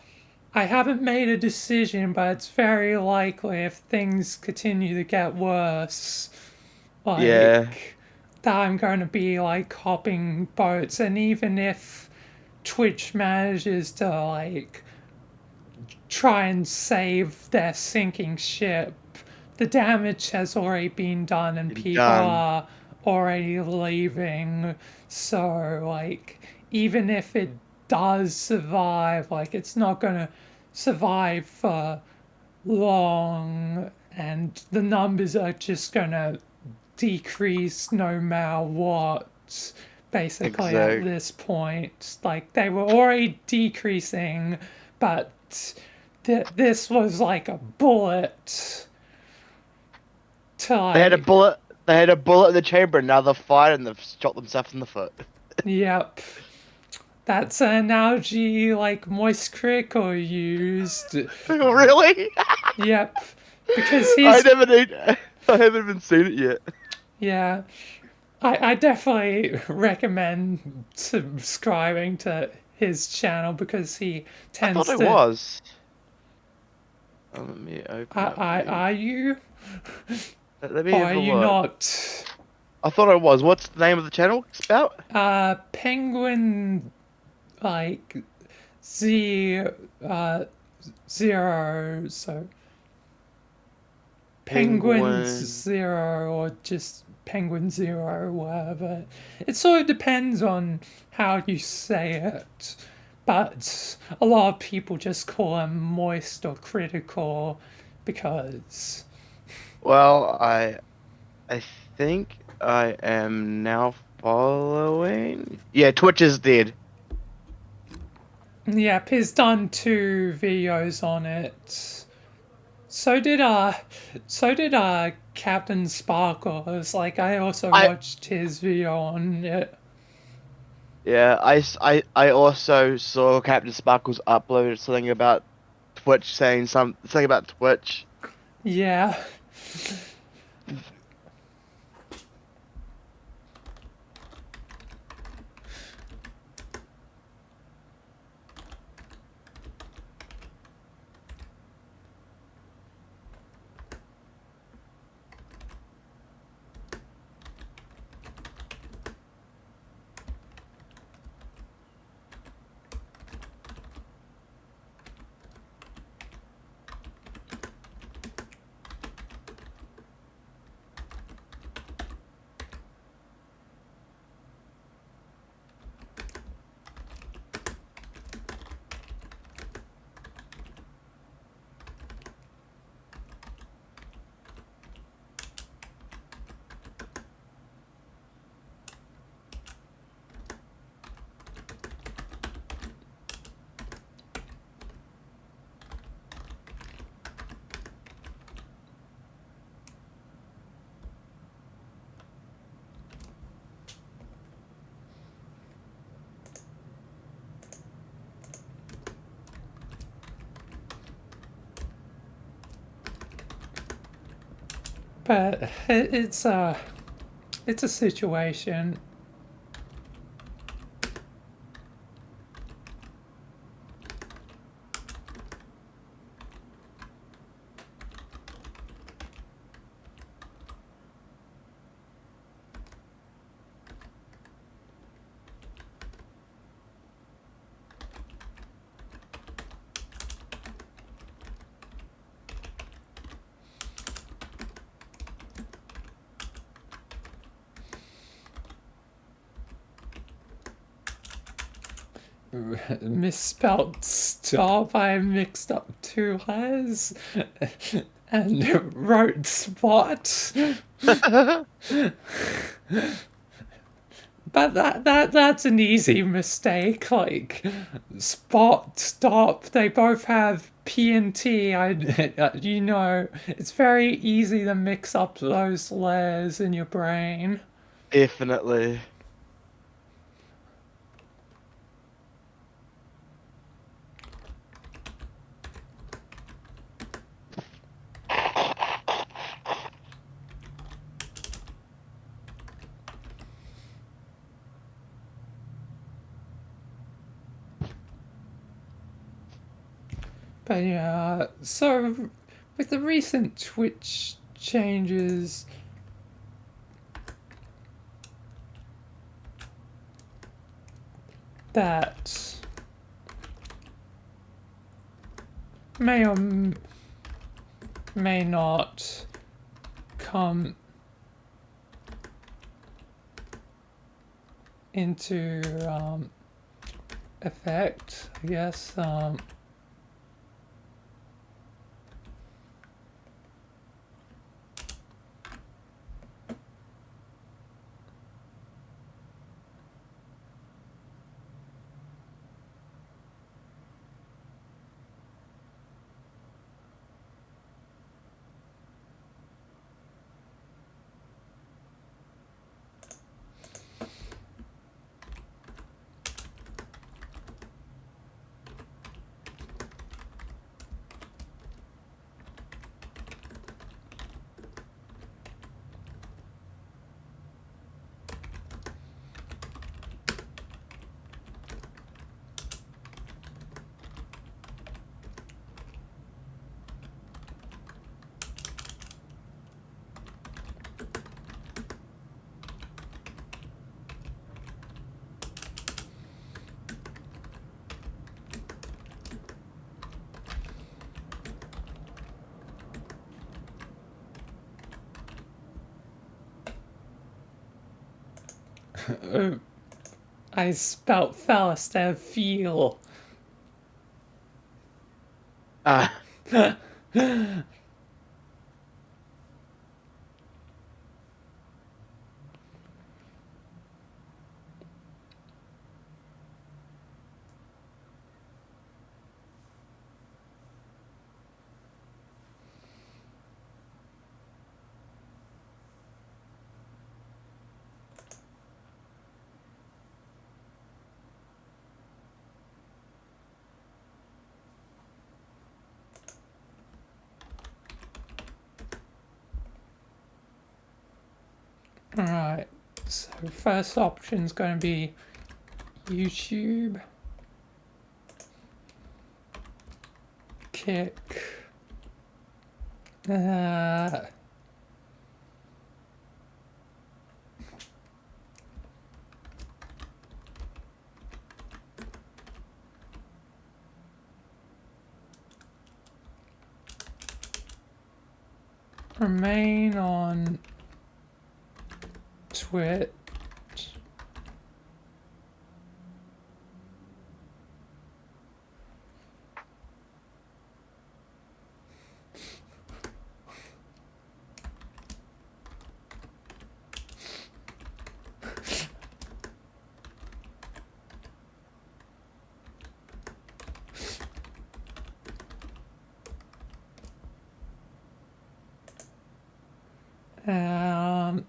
I haven't made a decision, but it's very likely if things continue to get worse, Yeah. like, that I'm going to be like hopping boats. And even if Twitch manages to like try and save their sinking ship, the damage has already been done and people Done. are already leaving. So, like, even if it does survive, like, it's not gonna survive for long, and the numbers are just gonna decrease no matter what. Basically, at Exact. this point, like, they were already decreasing, but this was like a bullet to They had a like, bullet. They had a bullet in the chamber. And now they're fired and they've shot themselves in the foot. yep. That's an analogy like Moist Critical used. Really? Yep. Because I he's, never need. I haven't even seen it yet. yeah. I definitely recommend subscribing to his channel because he I thought tends it to. was. Let me open up. Are you? Let me Or have are a you look. not? I thought it was. What's the name of the channel? Spout? Penguin, like, Z, uh, zero, so Penguin Penguin. Zero or just Penguin Zero, whatever. It sort of depends on how you say it, but a lot of people just call him moist or critical because, Well, I think I am now following. Yeah, Twitch is dead. yep, he's done 2 videos on it. So did Captain Sparkles. Like I also I watched his video on it. Yeah, I also saw Captain Sparkles uploaded something about Twitch saying something about Twitch. Yeah. but it's a situation. Misspelled stop. I mixed up two letters and wrote spot. But that's an easy mistake. Like spot, stop. They both have P and T. You know, it's very easy to mix up those letters in your brain. Definitely. But yeah, so with the recent Twitch changes, that may or may not come into effect, I guess. I spelt fell instead of feel. Ah. Alright, so first option's going to be YouTube, Kick, uh, remain on Twitch. Um,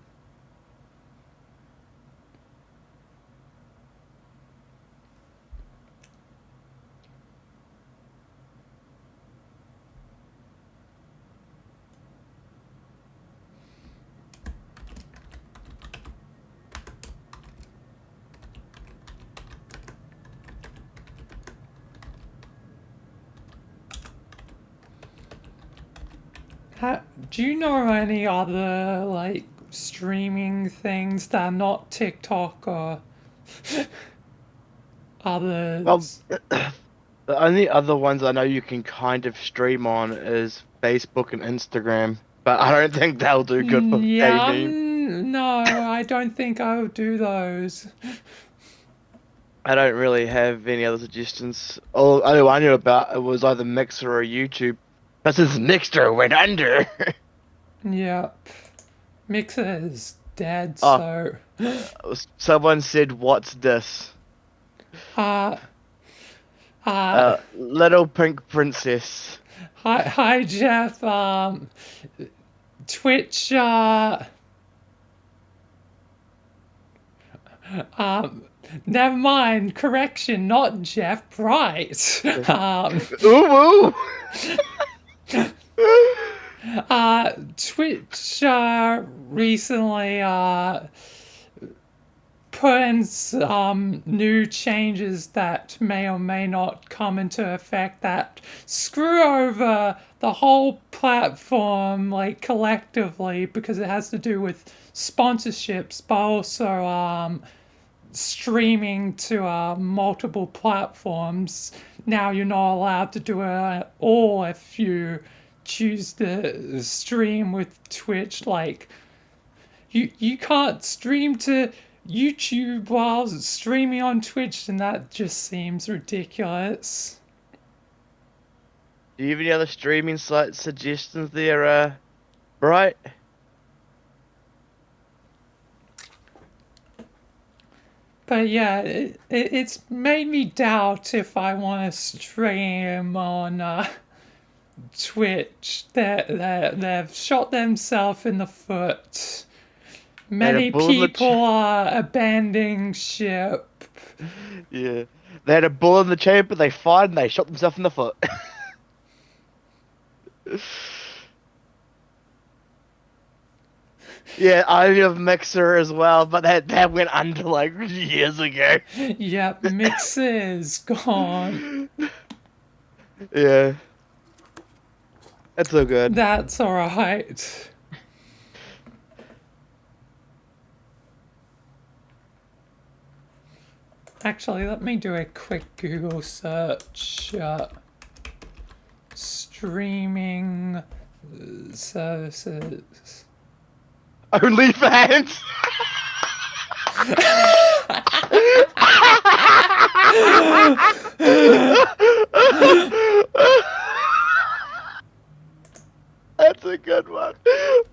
Do you know any other like streaming things that are not TikTok or Well, others? the only other ones I know you can kind of stream on is Facebook and Instagram, but I don't think they'll do good for Yeah, gaming. no, I don't think I'll do those. I don't really have any other suggestions. All only one I knew about it was either Mixer or YouTube. But since Mixer went under, Yep. Mixer is dead, oh, so. someone said, "What's this?" Uh, uh, Little Pink Princess. hi, Jeff. Twitch, um, never mind, correction, not Jeff Bright. Ooh, ooh. Twitch, recently, put in some new changes that may or may not come into effect that screw over the whole platform, like collectively, because it has to do with sponsorships, but also streaming to multiple platforms. Now you're not allowed to do it at all if you choose to stream with Twitch. Like you can't stream to YouTube while streaming on Twitch, and that just seems ridiculous. Do you have any other streaming site suggestions there, Bright? But yeah, it's made me doubt if I want to stream on Twitch. They've shot themselves in the foot. They had a Many bull in the people are abandoning ship. yeah. They had a bull in the chamber. They fired and they shot themselves in the foot. Yeah, I have Mixer as well, but that went under like years ago. Yep, Mixer's gone. Yeah, that's so good. That's alright. Actually, let me do a quick Google search. Streaming services. OnlyFans. That's a good one.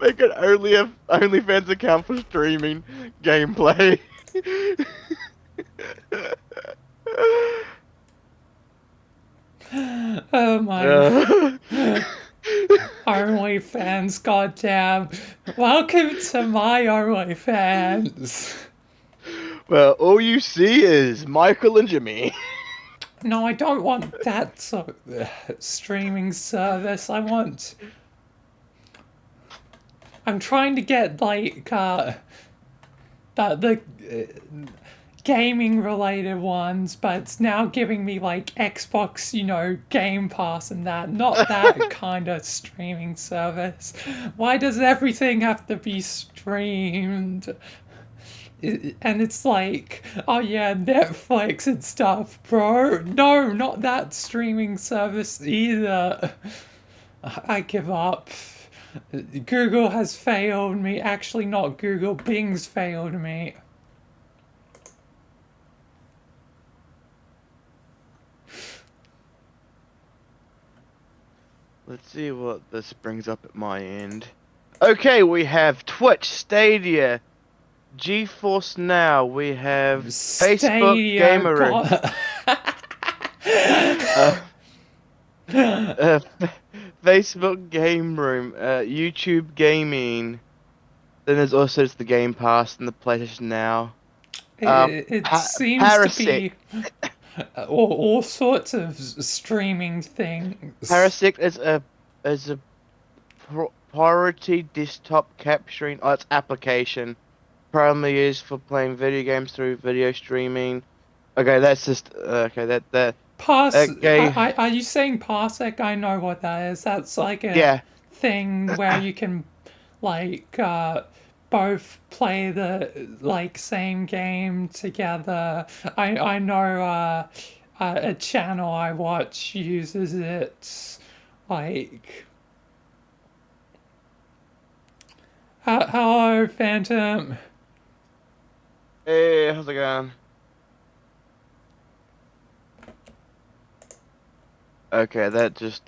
Make an OnlyFans account for streaming gameplay. Oh my Uh, OnlyFans, goddamn. Welcome to my OnlyFans. well, all you see is Michael and Jimmy. No, I don't want that sort of streaming service. I'm trying to get like the gaming related ones, but it's now giving me like Xbox, Game Pass and that. Not that kind of streaming service. Why does everything have to be streamed? And it's like, oh yeah, Netflix and stuff, bro. No, not that streaming service either. I give up. Google has failed me. Actually, not Google. Bing's failed me. Let's see what this brings up at my end. Okay, we have Twitch, Stadia, GeForce Now. We have Facebook Stadia, Gamer. Facebook Game Room, YouTube Gaming. Then there's also just the Game Pass and the PlayStation Now. It seems Parasect. to be all sorts of streaming things. Parasect is a priority desktop capturing arts application, primarily used for playing video games through video streaming. Okay, that's just okay. That Pass. Okay. Are you saying Parsec? I know what that is. That's like a yeah. thing where you can like both play the like same game together. I know a channel I watch uses it. Like, hello, Phantom. Hey, how's it going? Okay, that just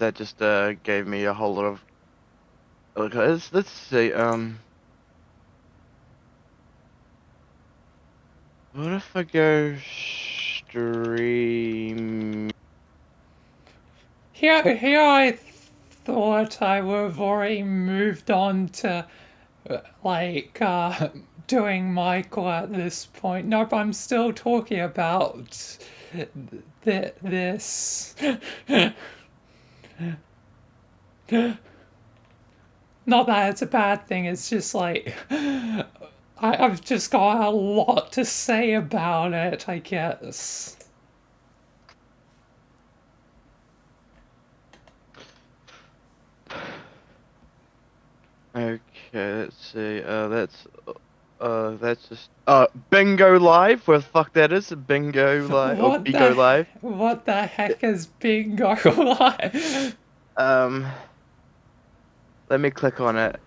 gave me a whole lot of. Okay, let's see. What if I go stream? Here I thought I would have already moved on to like doing Michael at this point. Nope, I'm still talking about this. Not that it's a bad thing, it's just like I've just got a lot to say about it, I guess. Okay, let's see. That's just Bingo Live. Where the fuck that is? Bingo Live or What Bigo the Live? what the heck is Bingo Live? Um, let me click on it.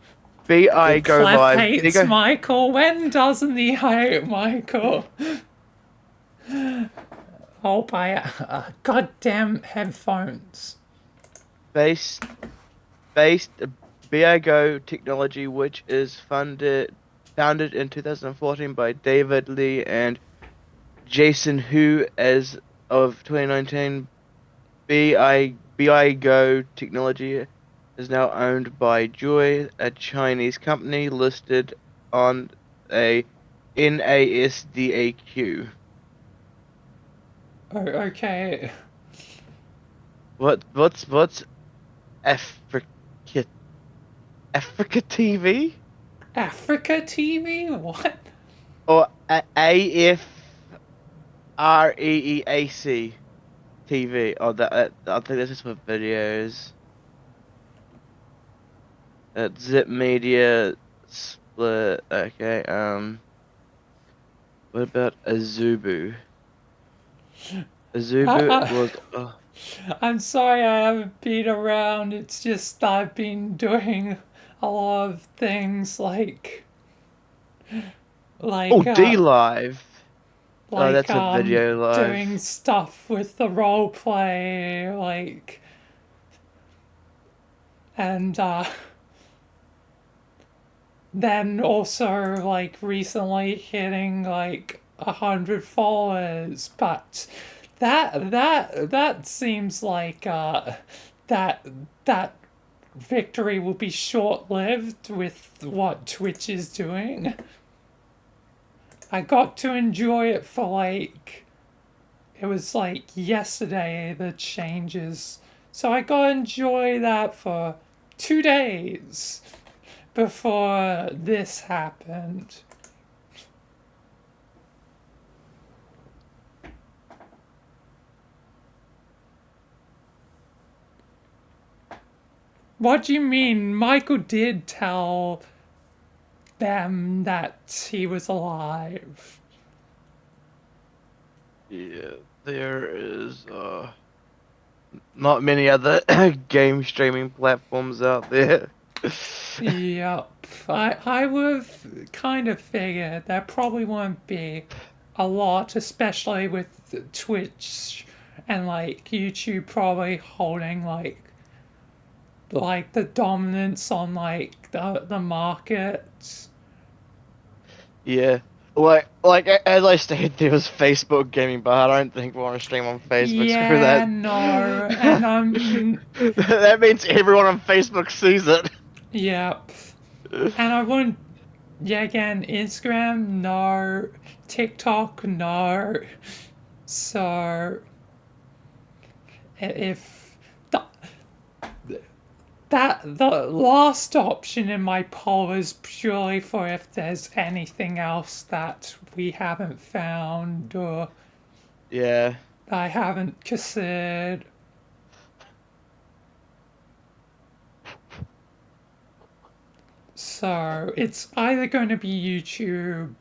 BI Go Clef Live. hates Bigo. Michael. When doesn't he hate Michael? Oh, by goddamn headphones. Based based BI technology, which is founded in 2014 by David Lee and Jason Hu. As of 2019, BI technology is now owned by Joy, a Chinese company listed on a NASDAQ. Oh, okay. What's Africa Africa TV? Africa TV? What? Or AFREEAC TV? Oh, I think this is for videos. Zip Media Split. Okay. What about Azubu? Azubu I, was. I'm sorry I haven't been around. It's just I've been doing a lot of things Oh, like D Live. Oh, like that's a video live. doing stuff with the role play and then also like recently hitting like 100 followers, but that seems like that that victory will be short lived with what Twitch is doing. I got to enjoy it for like it was like yesterday the changes, so I got to enjoy that for 2 days before this happened. What do you mean? Michael did tell them that he was alive. Yeah, there is not many other game streaming platforms out there. Yep. I would have kind of figured there probably won't be a lot, especially with Twitch and like YouTube probably holding like the dominance on like the market. Yeah. As I stated, there was Facebook gaming, but I don't think we want to stream on Facebook. Screw Yeah, that. no, and That means everyone on Facebook sees it. yep, and I wouldn't. Yeah, again, Instagram, no. TikTok, no. So if the, that the last option in my poll is purely for if there's anything else that we haven't found or Yeah. I haven't considered. So it's either going to be YouTube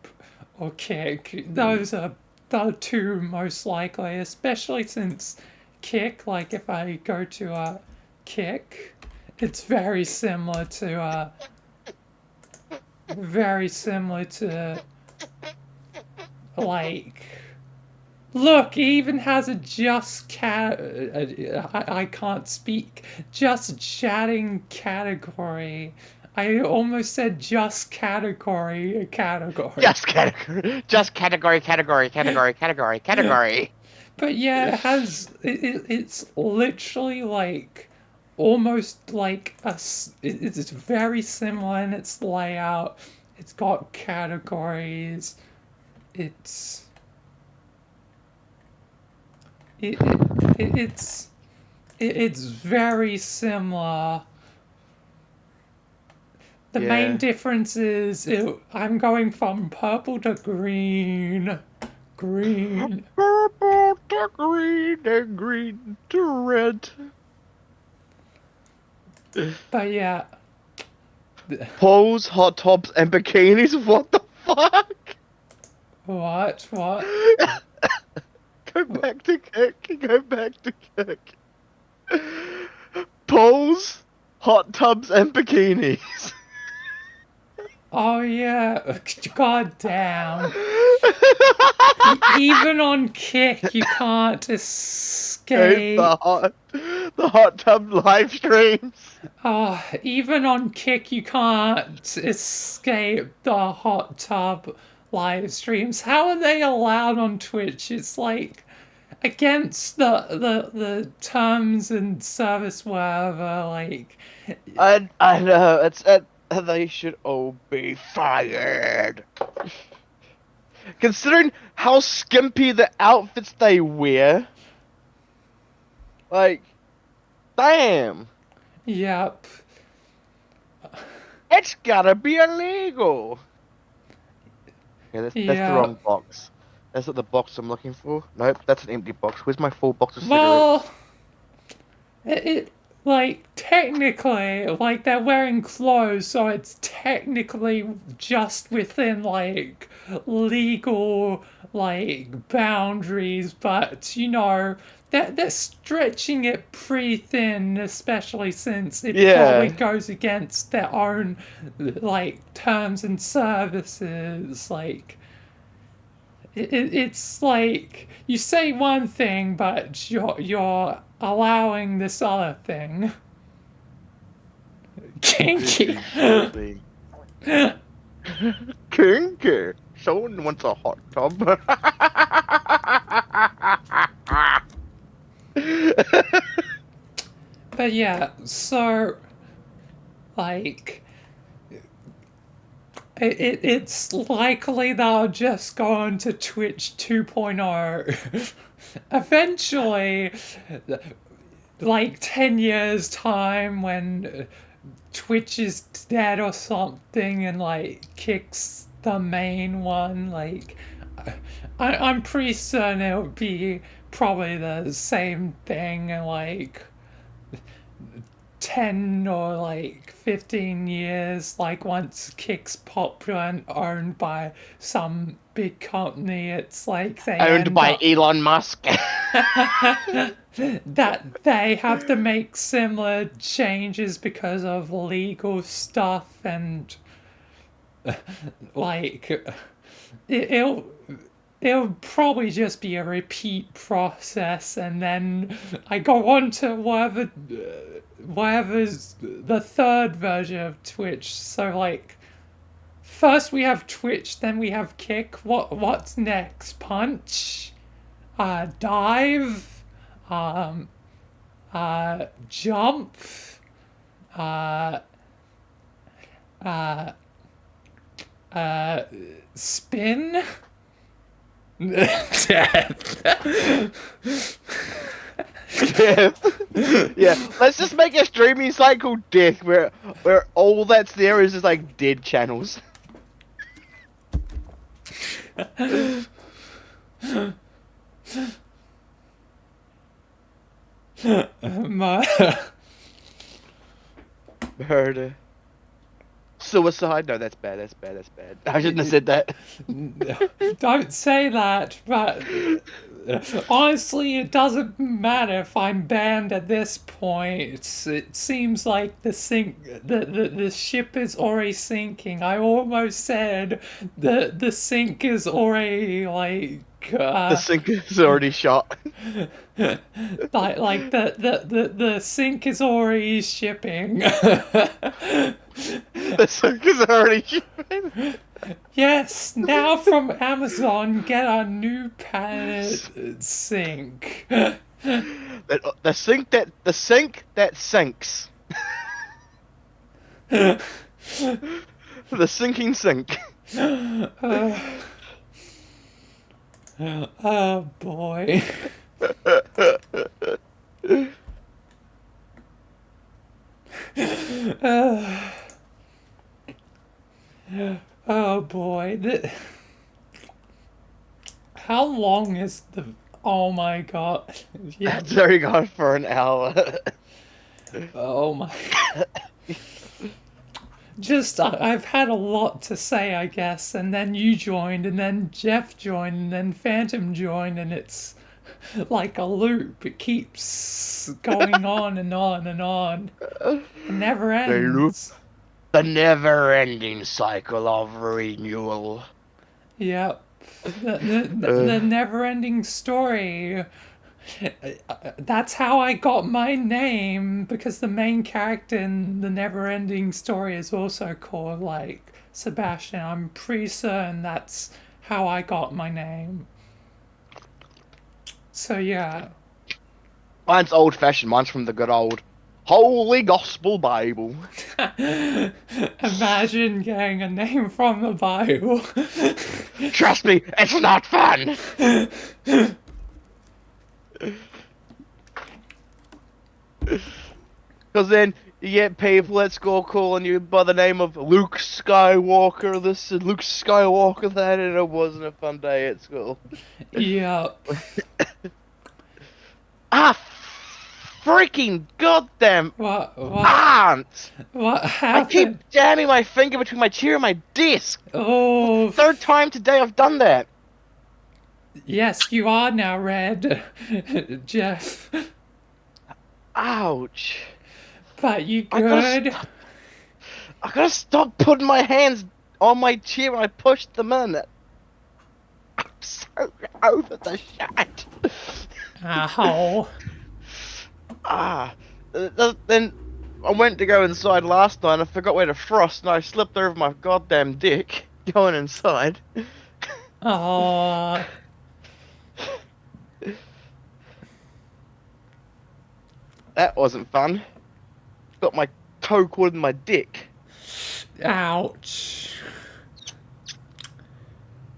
or Kick. Those are the two most likely, especially since Kick, like if I go to a Kick, it's very similar to like look, it even has a just cat. I can't speak. Just chatting category. I almost said just category. Category. Category. But yeah, it has. It's literally like almost like it's very similar in its layout. It's got categories. It's it, it, it's very similar. The main Yeah. difference is I'm going from purple to green. Green. Purple to green and green to red. But yeah, Poles, hot tops, and bikinis. What the fuck? what? Go back to kick. Go back to kick. Poles, hot tubs, and bikinis. Oh yeah, god damn. Even on Kick, you can't escape. The hot tub live streams. Oh, even on Kick, you can't escape the hot tub live streams. How are they allowed on Twitch? It's like against the terms and service, whatever. Like, I know they should all be fired. Considering how skimpy the outfits they wear, like, damn, yep. it's gotta be illegal. Okay, that's the Yeah. wrong box. That's not the box I'm looking for. Nope, that's an empty box. Where's my full box of cigarettes? Well, it like technically like they're wearing clothes, so it's technically just within like legal like boundaries, but you know they're stretching it pretty thin, especially since it Yeah. probably goes against their own like terms and services. Like it's like you say one thing, but you're allowing this other thing. Kinky. Kinky. Someone wants a hot tub. But yeah, so like it's likely they'll just go on to Twitch 2.0 eventually, like 10 years time when Twitch is dead or something and like Kick's the main one. Like I'm pretty certain it'll be probably the same thing in like 10 or like 15 years, like once Kick's popular and owned by some big company, it's like they Owned end by up Elon Musk. that they have to make similar changes because of legal stuff and like it'll probably just be a repeat process, and then I go on to whatever's the third version of Twitch. So like first we have Twitch, then we have Kick. What's next? Punch? Dive? Jump? Spin? Death. Yeah, let's just make a streaming site called Death, where all that's there is just like dead channels. Murder. Murder. suicide. No, that's bad. That's bad. That's bad. I shouldn't have said that. Don't say that, but honestly, it doesn't matter if I'm banned at this point. It seems like the ship is already sinking. I almost said the sink is already like The sink is already shot. like the sink is already shipping. The sink is already shipping. Yes, now from Amazon, get a new planet sink. The sink that sinks. The sinking sink. Oh boy. Oh boy. How long is the? Oh my god. Yeah. It's already gone for an hour. Oh my. Just I've had a lot to say, I guess, and then you joined, and then Jeff joined, and then Phantom joined, and it's like a loop. It keeps going on and on and on. It never ends. The never-ending cycle of renewal. Yep. The never-ending story. That's how I got my name, because the main character in the never-ending story is also called like Sebastian. I'm pretty certain that's how I got my name. So yeah. Mine's old-fashioned. Mine's from the good old Holy Gospel Bible. Imagine getting a name from the Bible. Trust me, it's not fun. Because then you get people at school calling you by the name of Luke Skywalker this and Luke Skywalker that, and it wasn't a fun day at school. Yep. Freaking goddamn What aunt! What I happened? keep jamming my finger between my chair and my desk. Oh, Third time today I've done that. yes, you are now red, Jeff. Ouch. But you I gotta good? I gotta stop putting my hands on my chair when I push them in. I'm so over the shit. Ow. Then I went to go inside last night and I forgot where to frost and I slipped over my goddamn dick going inside. Oh. That wasn't fun. Got my toe caught in my dick. Ouch.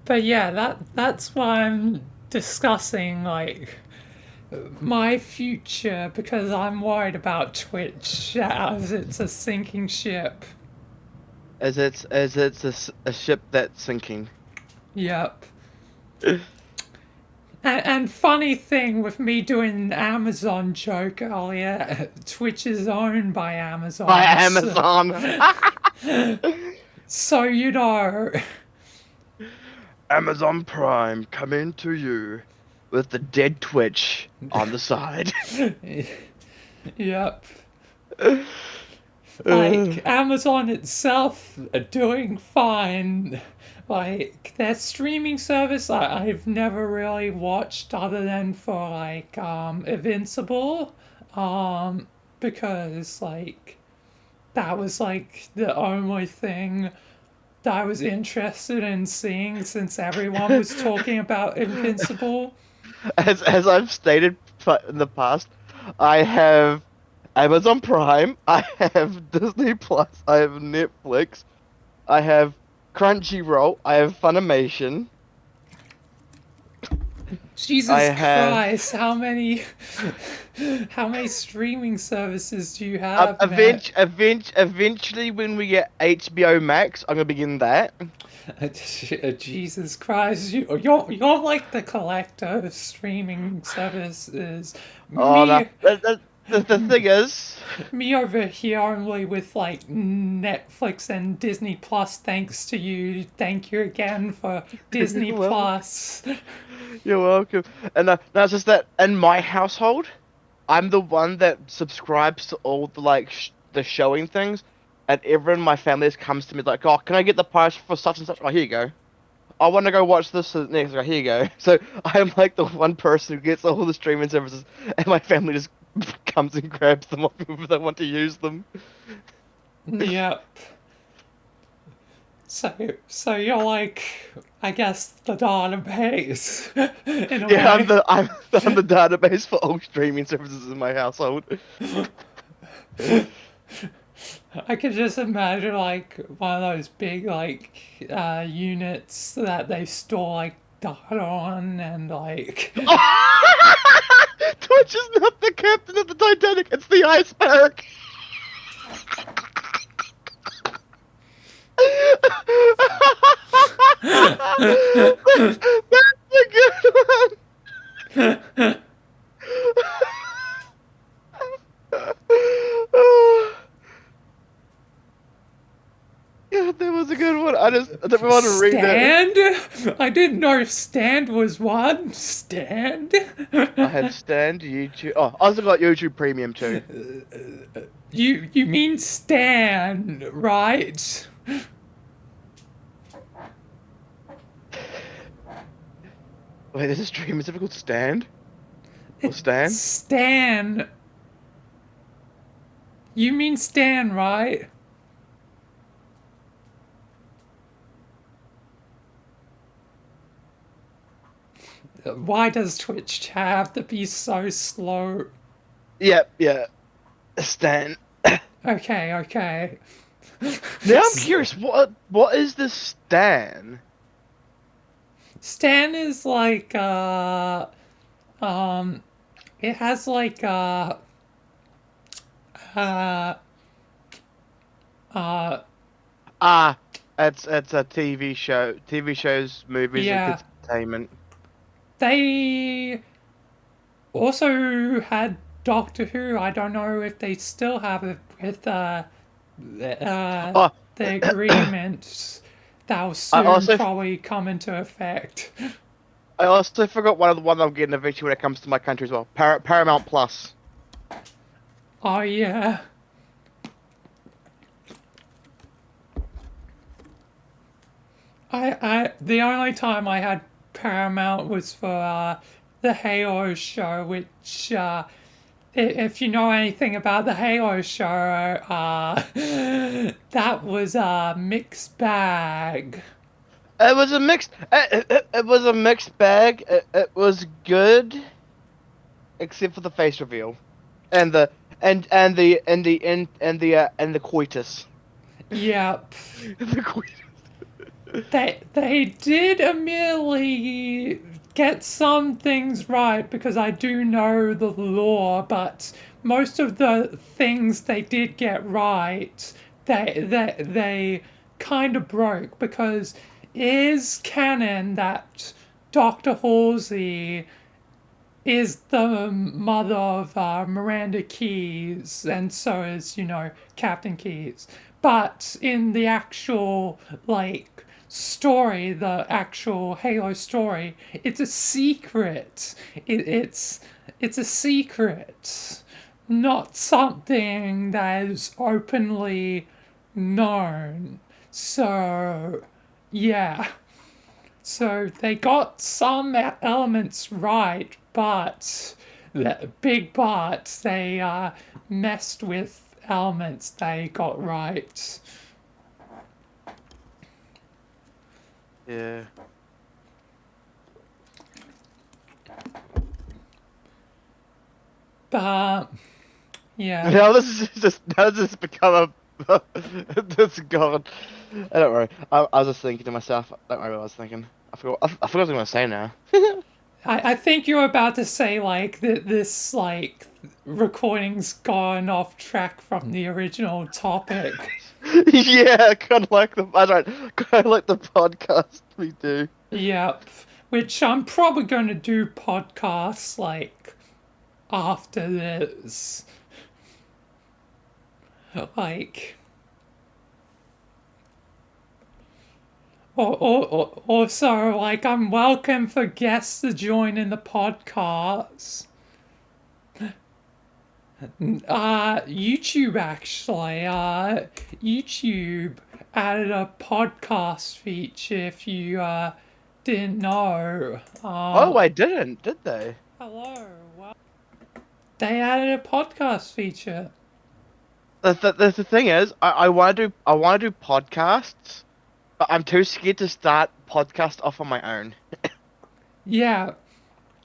But yeah, that's why I'm discussing like my future, because I'm worried about Twitch as it's a sinking ship. As it's a ship that's sinking. Yep. And funny thing with me doing an Amazon joke earlier, Twitch is owned by Amazon. By Amazon. So you know. Amazon Prime coming to you with the dead Twitch on the side. Yep. Like, Amazon itself are doing fine. Like, their streaming service I've never really watched other than for, like, Invincible. Because, like, that was, like, the only thing that I was interested in seeing since everyone was talking about Invincible. As I've stated in the past, I have Amazon Prime, I have Disney Plus, I have Netflix, I have Crunchyroll, I have Funimation. Jesus Christ, how many streaming services do you have? Eventually, when we get HBO Max, I'm gonna begin that. Jesus Christ, you're like the collector of streaming services. Oh, Me, no. the thing is, Me over here only with like Netflix and Disney Plus. Thanks to you. Thank you again for Disney well, Plus. you're welcome. And no, it's just that in my household, I'm the one that subscribes to all the the showing things, and everyone in my family just comes to me like, "Oh, can I get the price for such and such?" Oh, here you go. I want to go watch this next. Oh, here you go. So I'm like the one person who gets all the streaming services, and my family just comes and grabs them off whoever they want to use them. Yep. So you're like, I guess the database in a Yeah, way. I'm the database for all streaming services in my household. I could just imagine like one of those big like units that they store like data on and like Twitch is not the captain of the Titanic, it's the iceberg. That's a good one. Yeah, that was a good one. I didn't want to read that. stand. I didn't know stand was one stand. I had Stand, YouTube. Oh, I also got YouTube Premium too. You mean Stan, right? Wait, there's a stream. Is it called Stand? Or It's Stan? Stan. You mean Stan, right? Why does Twitch have to be so slow? Yep, yeah. Stan. Okay. Now I'm curious. What is this Stan? Stan is like it has like uh uh Ah, it's a TV show. TV shows, movies, and yeah. kids entertainment. They also had Doctor Who. I don't know if they still have it with Oh, the agreements that will I soon also probably come into effect. I also forgot one of the one I'm getting eventually when it comes to my country as well. Paramount Plus. Oh yeah. The only time I had Paramount was for the Halo show, which if you know anything about the Halo show, that was a mixed bag. It was a mixed. It was a mixed bag. It was good, except for the face reveal, and the and the coitus. Yep. The coitus. They did immediately get some things right because I do know the lore, but most of the things they did get right, they kind of broke because it is canon that Dr. Halsey is the mother of Miranda Keys, and so is, Captain Keys. But in the actual, like, story, the actual Halo story, it's a secret. It's a secret, not something that is openly known. So, yeah. So they got some elements right, but they messed with elements they got right. Yeah. But yeah, Now this has become a this gone. I don't worry. I was just thinking to myself. Don't worry what I was thinking. I forgot what I was gonna say now. I think you're about to say like this like recording's gone off track from the original topic. Yeah, kind of like the podcast we do. Yep. Which I'm probably going to do podcasts like after this. Like, also, like, I'm welcome for guests to join in the podcast. YouTube actually, YouTube added a podcast feature if you, didn't know. Oh, I didn't, did they? Hello, welcome. They added a podcast feature. The thing is, I want to do podcasts, but I'm too scared to start podcast off on my own. Yeah.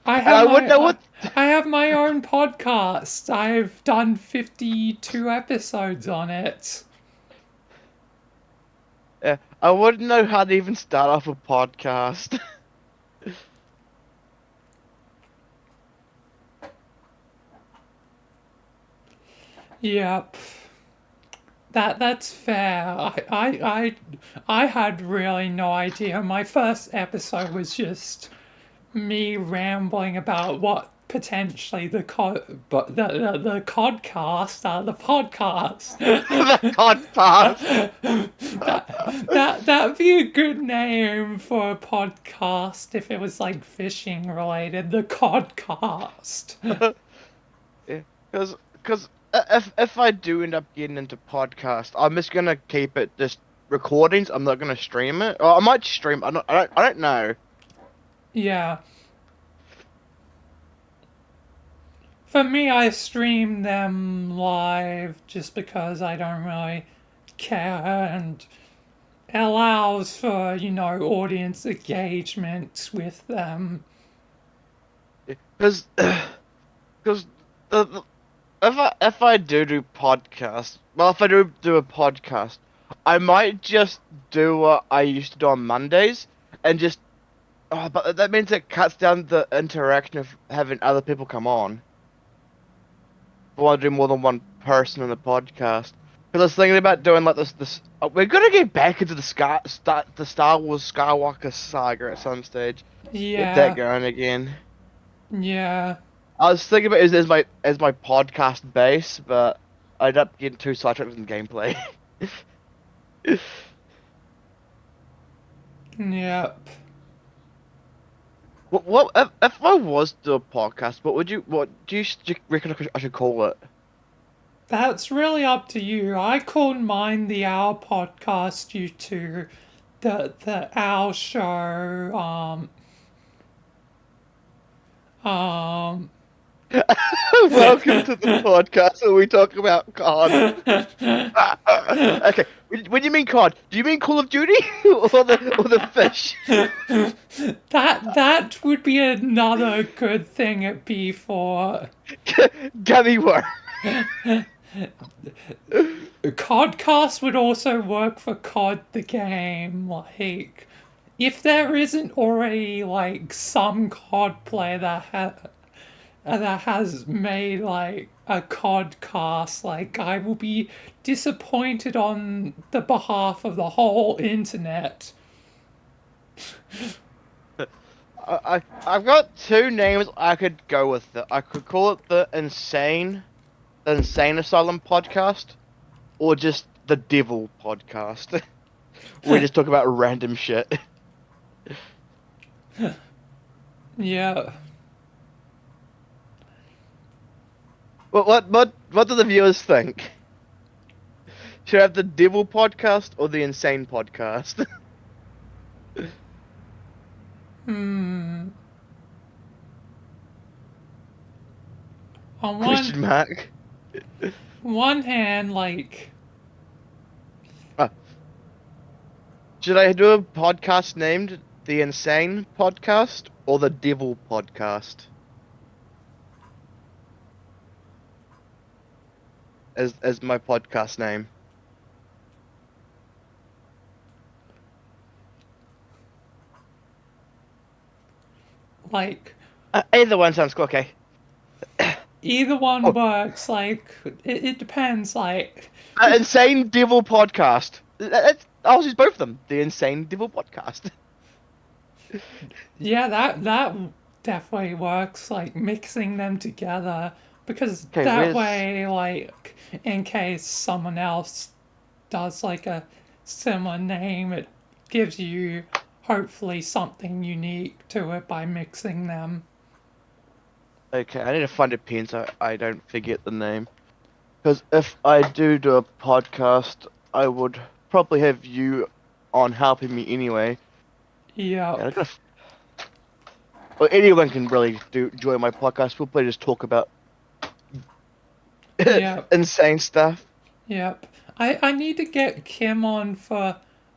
I And I have wouldn't know what. I have my own podcast. I've done 52 episodes on it. Yeah, I wouldn't know how to even start off a podcast. Yep. That's fair. I had really no idea. My first episode was just me rambling about what potentially the codcast, the podcast. The podcast. That'd be a good name for a podcast if it was like fishing related. The codcast. Yeah, because if I do end up getting into podcast, I'm just gonna keep it just recordings. I'm not gonna stream it. Or I might stream. I don't know. Yeah. For me, I stream them live just because I don't really care, and it allows for, audience engagement with them. Because because if I do podcast, well, if I do a podcast, I might just do what I used to do on Mondays and just. Oh, but that means it cuts down the interaction of having other people come on. I want to do more than one person on the podcast. Because I was thinking about doing like this. We're gonna get back into the Star Wars Skywalker saga at some stage. Get that Yeah, going again. yeah, I was thinking about it as my podcast base, but I ended up getting too sidetracked in gameplay. yep. What if I was to do a podcast? What do you reckon I should call it? That's really up to you. I called mine the Owl Podcast, you two. The Owl Show, um, Welcome to the podcast where we talk about COD. Okay, when you mean COD, do you mean Call of Duty or the fish? that would be another good thing it'd be for. Gummy worm. Codcast would also work for COD the game. Like, if there isn't already like some COD player that has made like a codcast, like I will be disappointed on the behalf of the whole internet. I've got two names I could go with. I could call it the Insane Asylum podcast, or just the Devil podcast. We just talk about random shit. Yeah. What do the viewers think? Should I have the Devil podcast or the Insane podcast? Hmm. On Question mark. one hand, like, Should I do a podcast named the Insane Podcast or the Devil Podcast? As my podcast name. like Either one sounds cool, okay. either one Oh. works. Like, it depends. Like, Insane Devil Podcast. I'll use both of them. The Insane Devil Podcast. yeah, definitely works, like mixing them together, because Okay, that where's way, like, in case someone else does like a similar name, it gives you hopefully something unique to it by mixing them. okay? I need to find a pen so I don't forget the name. Because if I do a podcast, I would probably have you on helping me anyway. And Yep, I'm gonna, well, anyone can really do join my podcast. We'll probably just talk about yep, insane stuff. yep. I need to get Kim on for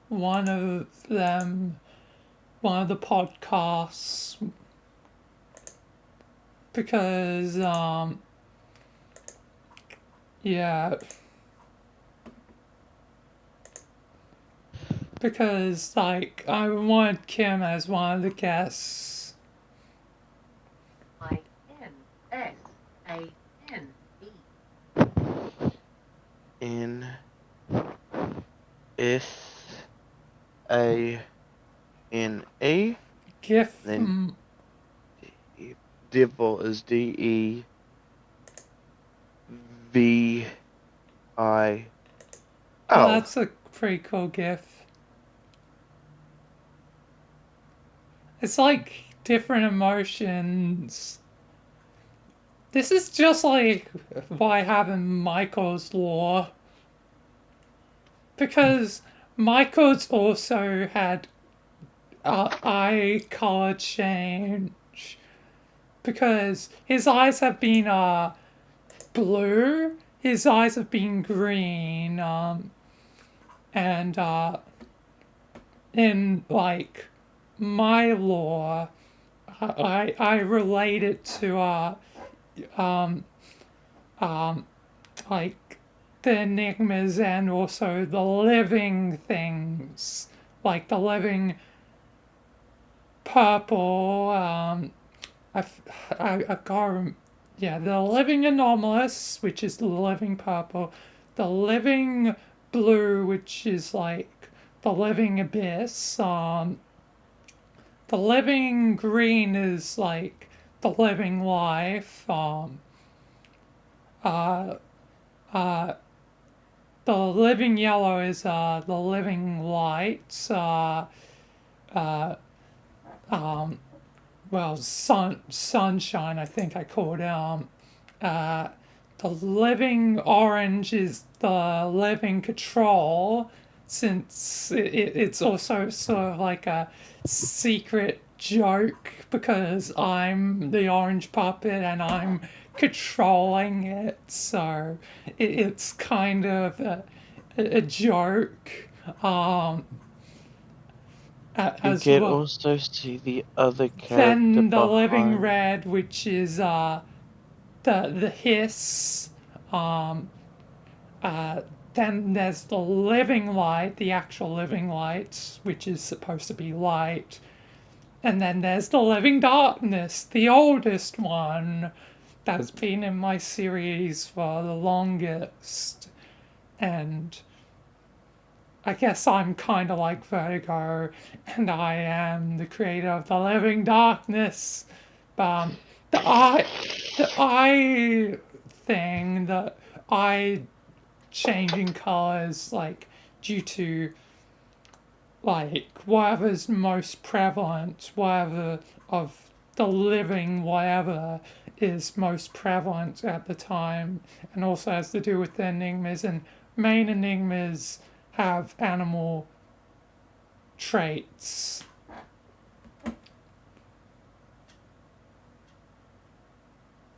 one of them, one of the podcasts, because yeah, because like I want Kim as one of the guests. N S A N E. Gif. Then Devil is DEVI. Oh, Oh, that's a pretty cool gif. It's like different emotions. This is just like why having Michael's law. Because Michael's also had eye color change. Because his eyes have been blue, his eyes have been green, and in like my lore, I relate it to um, like the enigmas and also the living things, like the living purple. I, I can't. Yeah, the living anomalous, which is the living purple, the living blue, which is like the living abyss. The living green is like the living life. Uh, uh, the living yellow is the living light. Uh, um, well, sunshine. I think I called uh, the living orange is the living control, since it's also sort of like a secret joke because I'm the orange puppet and I'm controlling it, so it's kind of a joke, um, you as can well. also see the other character Then the living behind. red, which is the hiss. Um, uh, then there's the living light, the actual living light, which is supposed to be light. And then there's the living darkness, the oldest one that's been in my series for the longest. And I guess I'm kind of like Vertigo, and I am the creator of the living darkness. Um, the eye, the eye thing, the eye changing colors, like due to like whatever's most prevalent, whatever of the living, whatever is most prevalent at the time, and also has to do with the enigmas. And main enigmas have animal traits.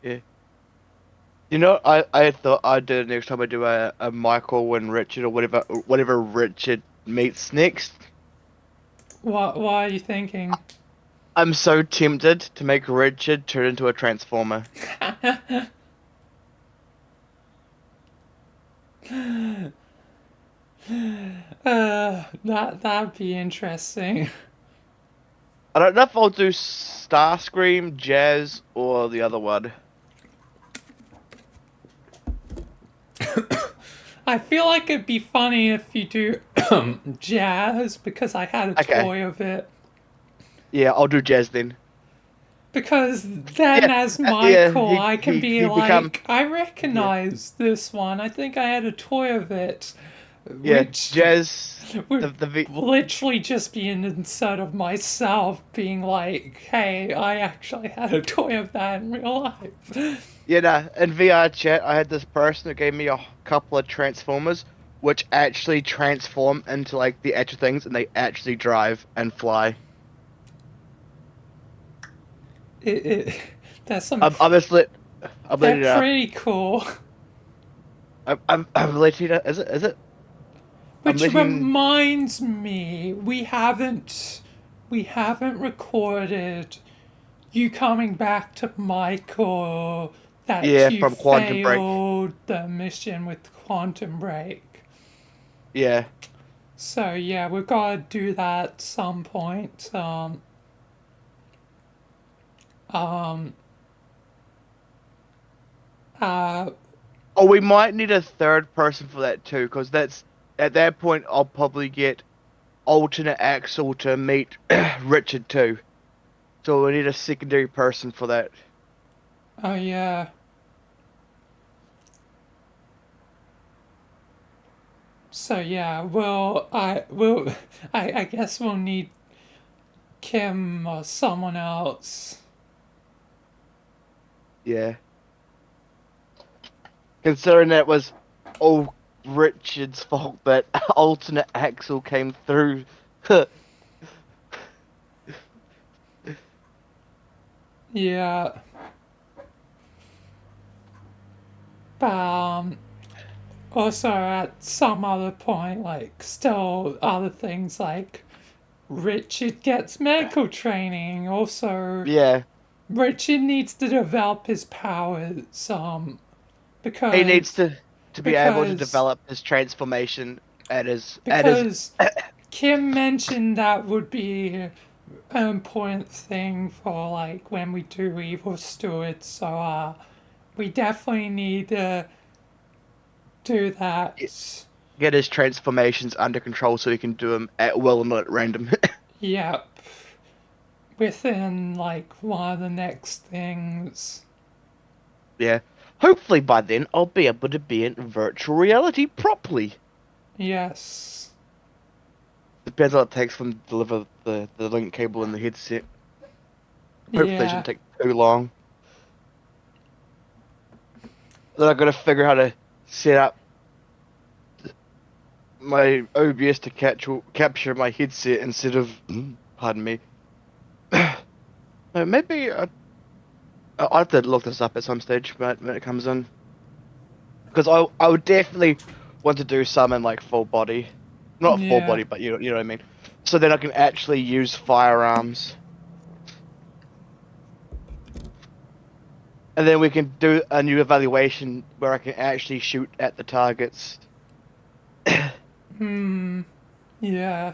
Yeah. You know, I thought I'd do it next time I do a Michael and Richard or whatever Richard meets next. What are you thinking? I'm so tempted to make Richard turn into a transformer. That'd be interesting. I don't know if I'll do Starscream, Jazz, or the other one. I feel like it'd be funny if you do jazz because I had a Okay. toy of it. Yeah, I'll do Jazz then. Because then, Yeah, as yeah. Michael, I can be He become like, I yeah recognize this one. I think I had a toy of it, yeah. which Jazz would the V literally just be an insert of myself being like, hey, I actually had a toy of that in real life. yeah. Nah, in VR chat, I had this person that gave me a couple of transformers, which actually transform into like the actual things, and they actually drive and fly. It, it that's I'm just lit. I'm they're letting you know. pretty cool. I'm letting you know. Is it? Is it? I'm Which letting. reminds me, we haven't recorded you coming back to Michael that Yeah, you from Quantum Break. failed the mission with Quantum Break. Yeah. So yeah, we've got to do that at some point. Um, uh, Oh, we might need a third person for that too, because that's at that point I'll probably get alternate Axel to meet Richard too. So we need a secondary person for that. oh yeah. So yeah, I guess we'll need Kim or someone else. Yeah. Considering that was all Richard's fault that alternate Axel came through. Yeah. But also at some other point, like still other things like Richard gets medical training. Also, Yeah. Richard needs to develop his powers. He needs Because to be able to because develop his transformation at his because Kim mentioned that would be an important thing for like when we do Evil Stewards. So we definitely need to do that. get his transformations under control so he can do them at will and not at random. Yep. Within like one of the next things. Yeah. Hopefully by then I'll be able to be in virtual reality properly. Yes. Depends on what it takes for them to deliver the link cable and the headset. Hopefully it Yeah. shouldn't take too long. Then I gotta figure how to set up my OBS to capture my headset instead of pardon me. Maybe I'll have to look this up at some stage, but when it comes in, because I would definitely want to do some in like full body, not full Yeah. body, but you know what I mean. So then I can actually use firearms, and then we can do a new evaluation where I can actually shoot at the targets. Hmm. Yeah.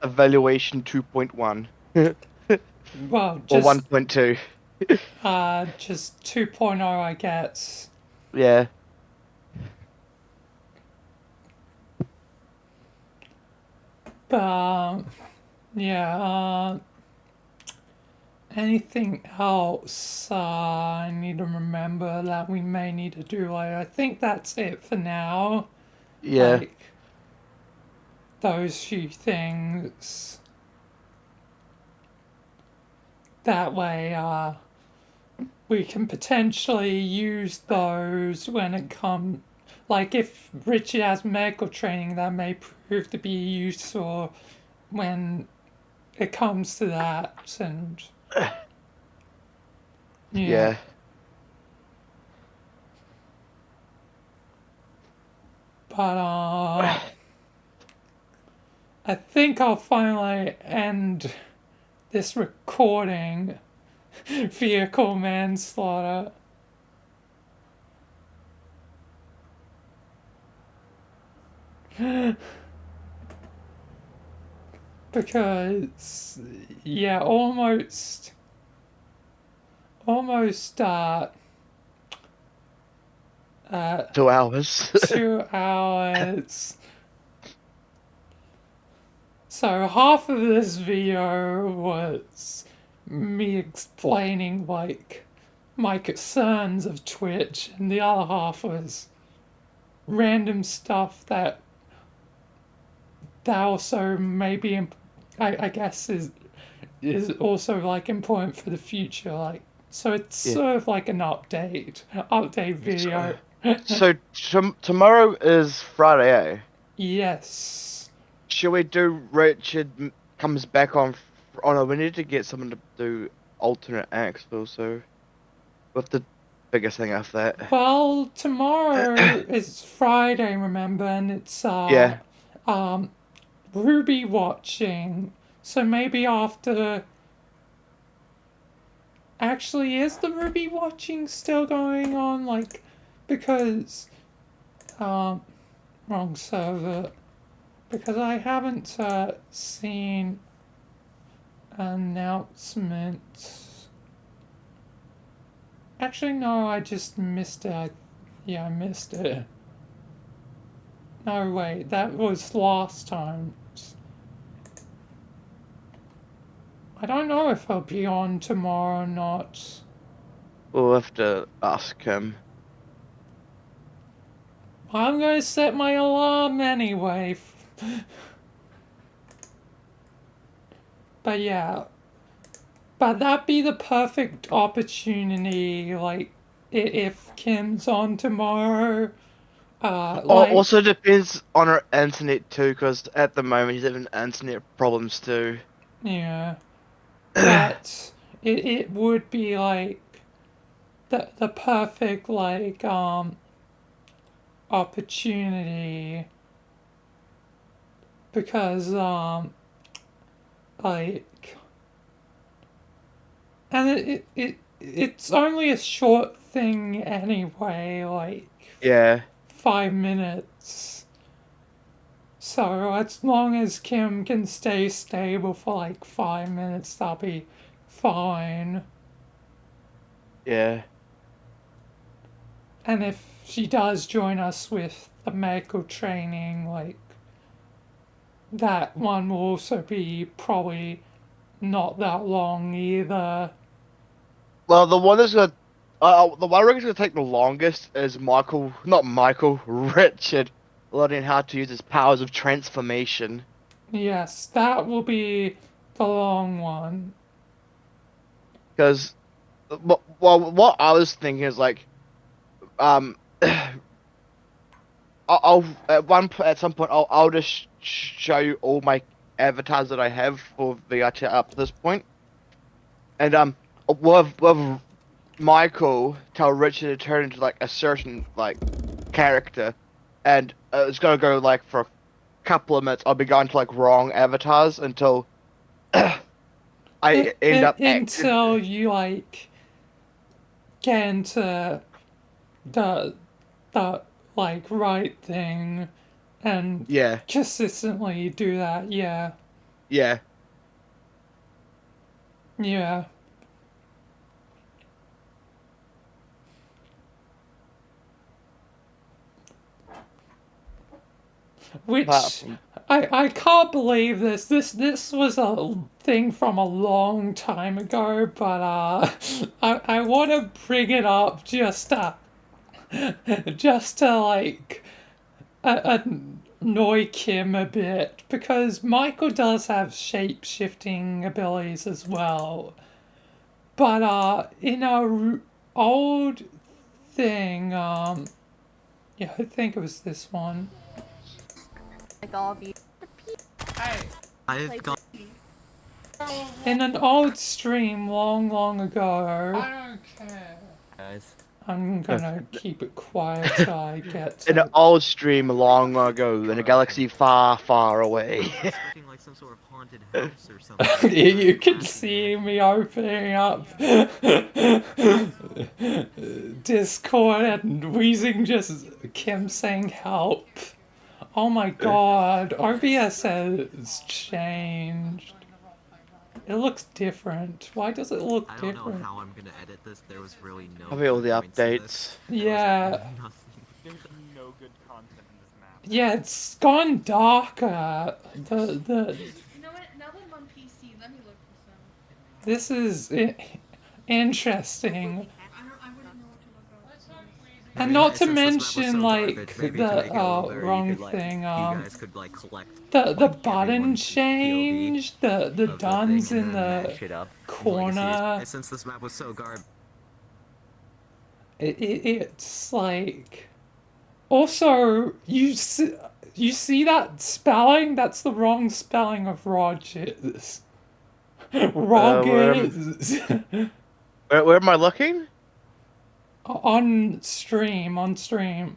Evaluation 2.1 or Well, just 1.2. just 2.0 I guess. Yeah. But yeah, anything else I need to remember that we may need to do later? I think that's it for now. Yeah. Like those few things. That way, we can potentially use those when it comes. Like if Richard has medical training, that may prove to be useful when it comes to that. And yeah, Yeah. but I think I'll finally end this recording. Vehicle manslaughter. Because yeah, almost 2 hours. 2 hours. So half of this video was me explaining like my concerns of Twitch, and the other half was random stuff that also maybe I guess is also like important for the future. Like, so it's Yeah. sort of like an update video. So tomorrow is Friday, eh? Yes. Should we do Richard comes back on? Oh no, we need to get someone to do alternate acts also. What's the biggest thing after that? Well, tomorrow is Friday, remember, and it's Yeah. um Ruby watching. So maybe after. Actually, is the Ruby watching still going on? Like, because wrong server. Because I haven't seen announcements. Actually, no, I just missed it. Yeah, I missed it. No, wait, that was last time. I don't know if I'll be on tomorrow or not. We'll have to ask him. I'm gonna set my alarm anyway. But yeah. But that'd be the perfect opportunity, like, if Kim's on tomorrow. Like, Also depends on our internet too, because at the moment he's having internet problems too. yeah. But it would be like the perfect like opportunity because like and it's only a short thing anyway, like Yeah. 5 minutes. So as long as Kim can stay stable for like 5 minutes, that'll be fine. Yeah. And if she does join us with the medical training, like that one will also be probably not that long either. Well, the one that's gonna, the one I reckon's gonna take the longest is Michael, not Michael, Richard, learning how to use his powers of transformation. Yes, that will be the long one. Because, well, what I was thinking is like, um, I'll at some point I'll just show you all my avatars that I have for VR chat up to this point, and we'll have Michael tell Richard to turn into like a certain like character, and it's gonna go like for a couple of minutes. I'll be going to like wrong avatars until I end up active. Until you like get into the the like right thing and Yeah, consistently do that. Yeah, yeah. yeah. Apart Which from I can't believe this. This was a thing from a long time ago, but I want to bring it up just to like annoy Kim a bit because Michael does have shape shifting abilities as well. But in our old thing, yeah, I think it was this one. Like all of you. Hey. I've got In an old stream long ago, I don't care. guys. I'm gonna keep it quiet till I get in an to. old stream long ago in a galaxy far away. It's looking like some sort of haunted house or something. You can see me opening up Discord and wheezing just Kim saying help. Oh my god, OBS has changed. It looks different. Why does it look I don't know different? how I'm gonna edit this. There was really no. Probably all the points to this. updates. There was Yeah. nothing. There's no good content in this map. Yeah, it's gone darker. The You know what? Now that I'm on PC, let me look for some. this is interesting. And not to Since this map was so mention, garbage, like, maybe to the, make it a little better, wrong you could, like, thing, you guys could like collect the like, button everyone's change, the POV of the thing duns and in then the match it up. corner. And since this map was so garbage, It's like, also you see that spelling? That's the wrong spelling of Rogers. Rogers. Where am I looking? On stream.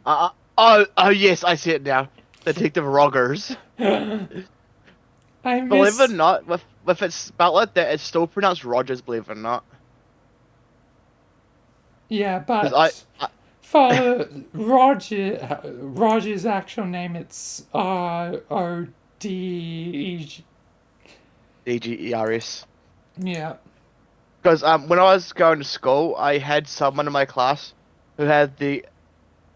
Oh yes, I see it now. Detective Rogers. I Believe it or miss. not, if it's spelled like that, it's still pronounced Rogers. Believe it or not. Yeah, 'Cause but I for Roger's actual name, it's Rodeg. DGERS. Yeah. Because when I was going to school, I had someone in my class who had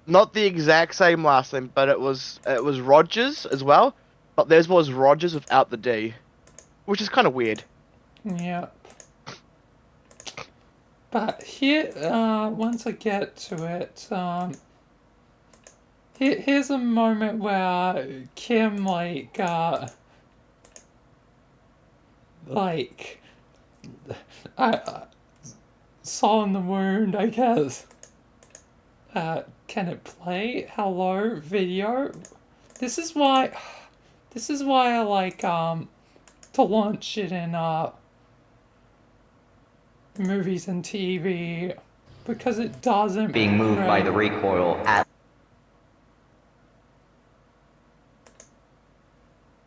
not the exact same last name, but it was Rogers as well. But theirs was Rogers without the D, which is kind of weird. Yeah. But here, once I get to it, here's a moment where Kim, like, saw in the wound, I guess. Can it play? Hello, video? This is why I like, to launch it in, movies and TV, because it doesn't being moved by the really- recoil at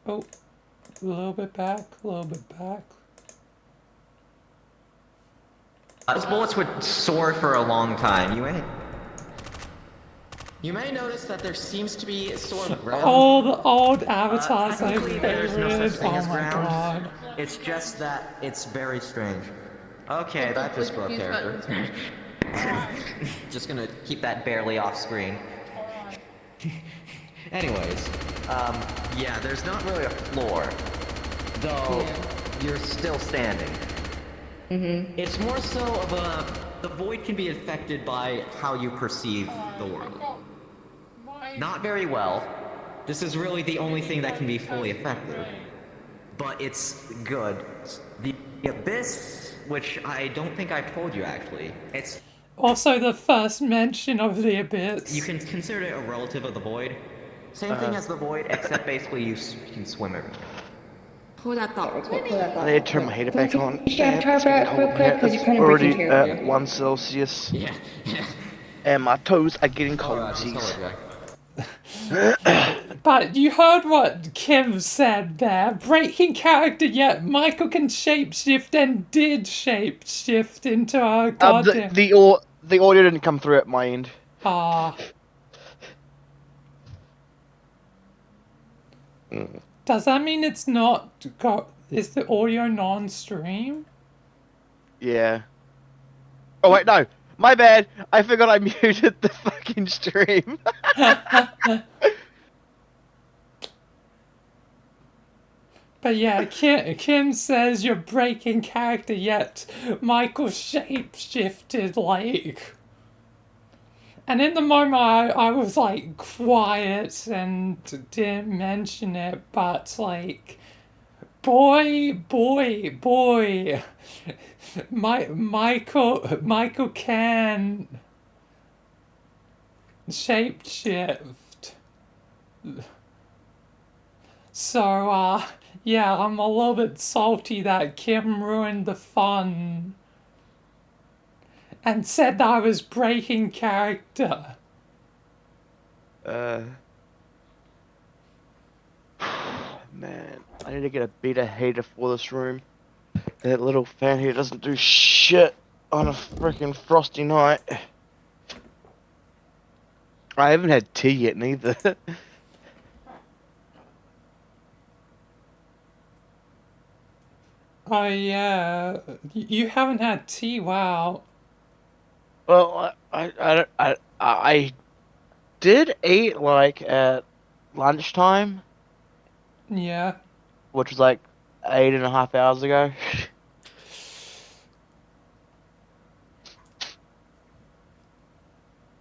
Oh, a little bit back. those bullets would soar for a long time. You may notice that there seems to be sort of ground. All the old avatars I Technically, there's no favorited. such thing Oh as my ground. god. It's just that it's very strange. Okay, that just broke character. Just gonna keep that barely off screen. Anyways, yeah, there's not really a floor, though you're still standing. It's more so of the void can be affected by how you perceive the world. Not very well. This is really the only thing that can be fully effective. But it's good. The abyss, which I don't think I've told you actually, it's Also, the first mention of the abyss. you can consider it a relative of the void. Same thing as the void, except basically you can swim it. Hold that thought real quick. Hold that thought. I need to turn my heater back on. Yeah, turn it back real quick because you're kind of already breaking at character. 1 Celsius, Yeah. and my toes are getting cold. Alright, just hold it back. But you heard what Kim said there. Breaking character, yet Michael can shapeshift and did shapeshift into a goddamn. The audio didn't come through at my end. Does that mean it's not is the audio non-stream? Yeah. Oh wait, no. My bad. I forgot I muted the fucking stream. But yeah, Kim says you're breaking character, yet Michael shapeshifted, like. And in the moment, I was like quiet and didn't mention it, but like, boy, Michael can shapeshift. So, yeah, I'm a little bit salty that Kim ruined the fun and said that I was breaking character. Man, I need to get a better heater for this room. That little fan here doesn't do shit on a freaking frosty night. I haven't had tea yet neither. Oh yeah, you haven't had tea, wow. Well, I did eat like at lunchtime, Yeah. which was like 8.5 hours ago.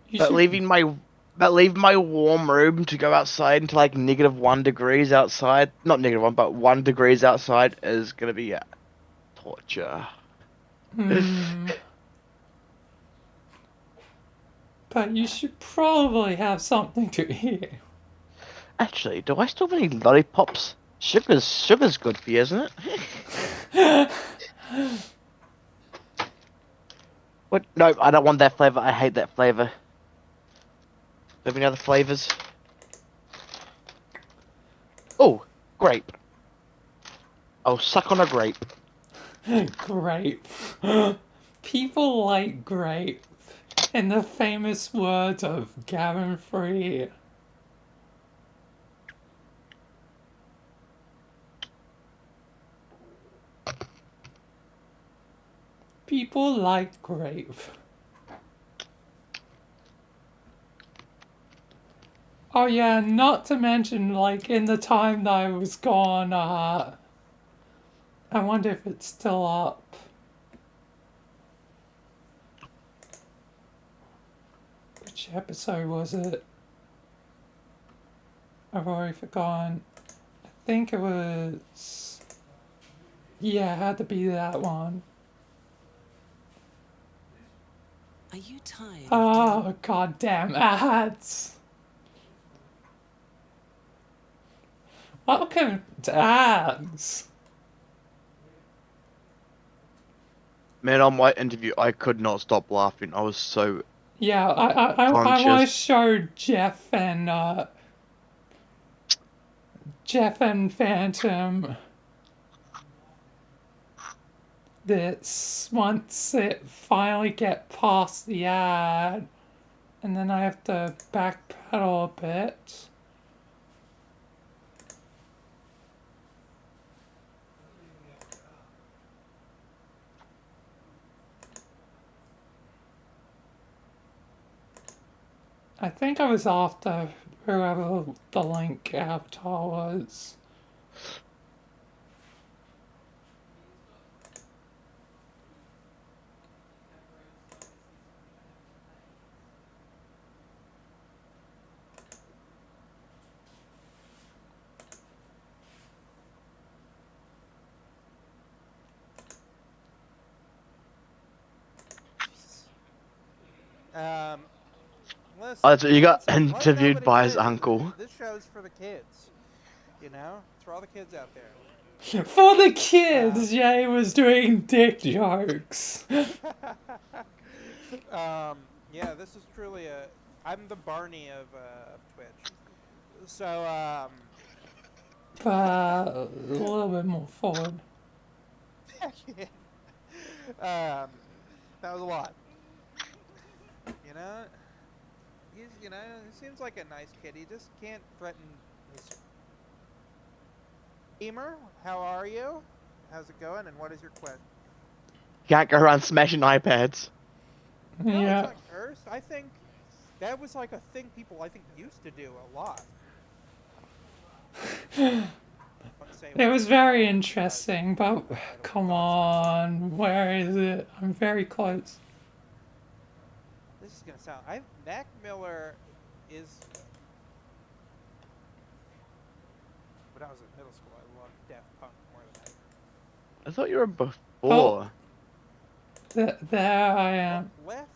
You But should- leaving my warm room to go outside into like -1 degrees outside. Not -1, but 1 degrees outside is gonna be torture. Hmm. But you should probably have something to eat. Actually, do I still have any lollipops? Sugar's good for you, isn't it? What? No, I don't want that flavor. I hate that flavor. Do you have any other flavors? Oh, grape. I'll suck on a grape. Grape. People like grape. In the famous words of Gavin Free. People like grape. Oh yeah, not to mention, like, in the time that I was gone, I wonder if it's still up. Which episode was it? I've already forgotten. I think it was... Yeah, it had to be that one. Are you tired? Oh, goddamn ads. Welcome to ads. Man, on my interview, I could not stop laughing. I was so Yeah, I want to Conscious. show Jeff and Phantom this once it finally get past the ad, and then I have to backpedal a bit. I think I was after whoever the link avatar was. Listen, Oh, so you got listen, let interviewed nobody by his kid. uncle. This show's for the kids. You know? It's for all the kids out there. For the kids, Jay was doing dick jokes. Yeah, this is truly I'm the Barney of Twitch. So, But a little bit more forward. that was a lot. He seems like a nice kid. He just can't threaten his... Emer, how are you? How's it going, and what is your question? Can't go around smashing iPads. No, Yeah. it's not cursed. I think that was like a thing people, used to do a lot. It was very interesting, but come on, where is it? I'm very close. This is gonna sound... Mac Miller is... When I was in middle school, I loved Daft Punk more than ever. I thought you were before. There I am. Left,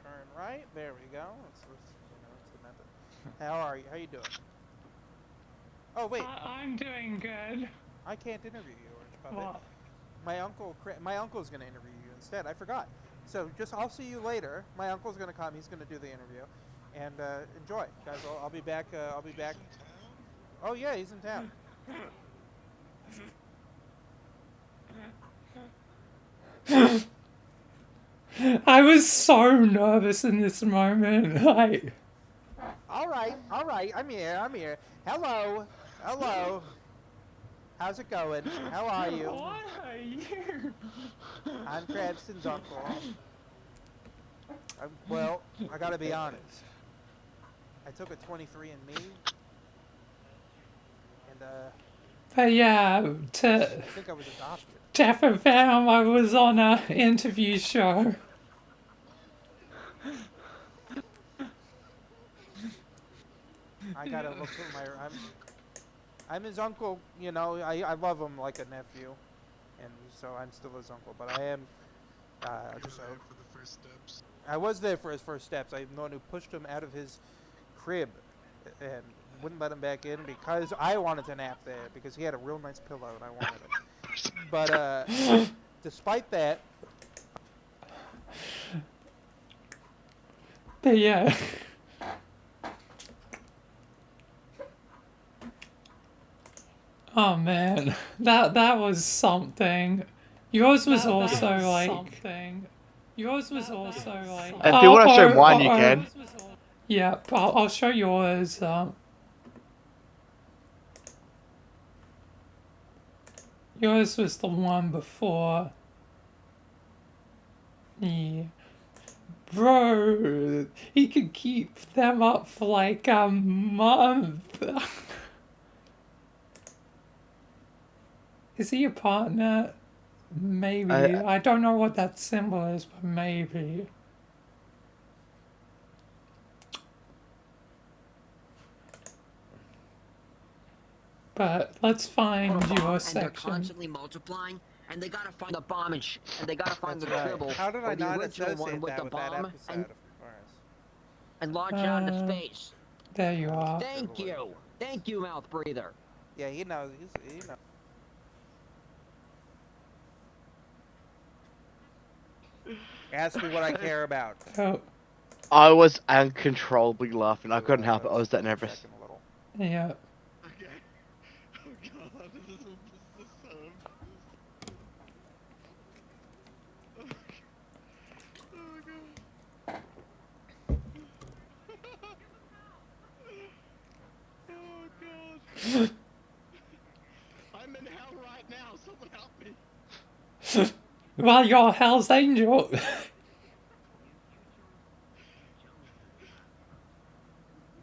turn right. There we go. That's the method. How are you? How you doing? Oh wait, I'm doing good. I can't interview you, Orange Puppet. Well, My uncle's gonna interview you instead. I forgot. So I'll see you later. My uncle's gonna come. He's gonna do the interview, and enjoy, guys. I'll be back. I'll be back. Oh yeah, he's in town. I was so nervous in this moment. Like, All right. I'm here. Hello. How's it going? How are you? what are you? I'm Cranston's uncle. Well, I gotta be honest. I took a 23andMe, and But yeah, I think I was adopted. Jeff and Pam, I was on a interview show. I gotta look for my. I'm his uncle. You know, I love him like a nephew, and so I'm still his uncle. But I am just. I was there for his first steps. I'm the one who pushed him out of his crib and wouldn't let him back in because I wanted to nap there because he had a real nice pillow and I wanted it. But despite that, But yeah. Oh man, that was something. Yours was also like something. Yours was also like. If you want to show mine, you can. Yeah, I'll show yours. Yours was the one before. Yeah. Bro, he could keep them up for like a month. Is he a partner? Maybe. I don't know what that symbol is, but maybe. But let's find your section. They're constantly multiplying, and they gotta find the bomb and they gotta find the dribble. how did I or the not original one associate with that the with that bomb episode and launch it out into space. There you are. Thank you, mouth breather. Yeah, he knows. He knows. Ask me what I care about. Oh, I was uncontrollably laughing. I couldn't help it. I was that nervous. yeah. Okay. Oh god, this is so... Oh god. I'm in hell right now. Someone help me. Well, you're Hell's Angel.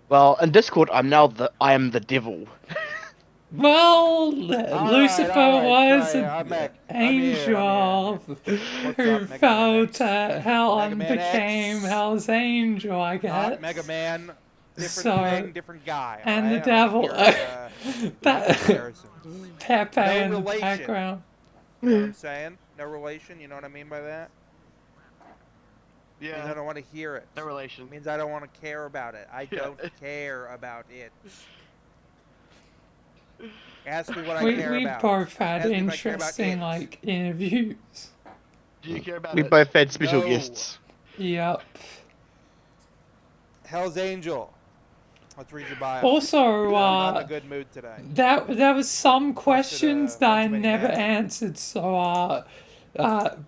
Well, in Discord, I am the devil. Well, Lucifer was I'm an here, angel who Mega fell Man to hell and Mega Man became X. Hell's Angel, I guess. Not Mega Man. Different So- thing, different guy. and the alright? devil. Here, That comparison. Pepe No in the relation. background. You know what I'm saying? No relation. You know what I mean by that? Means I Yeah, don't want to hear it. no relation. Means I don't want to care about it. I Yeah. don't care about it. Ask me what I We care we about. both had Ask me if I care about interesting it. like interviews. Do you care about We both had special No. guests. Yep. Hell's Angel. Let's read your bio. Also, I'm not in a good mood today. there was some questions that I once we never had it. answered, so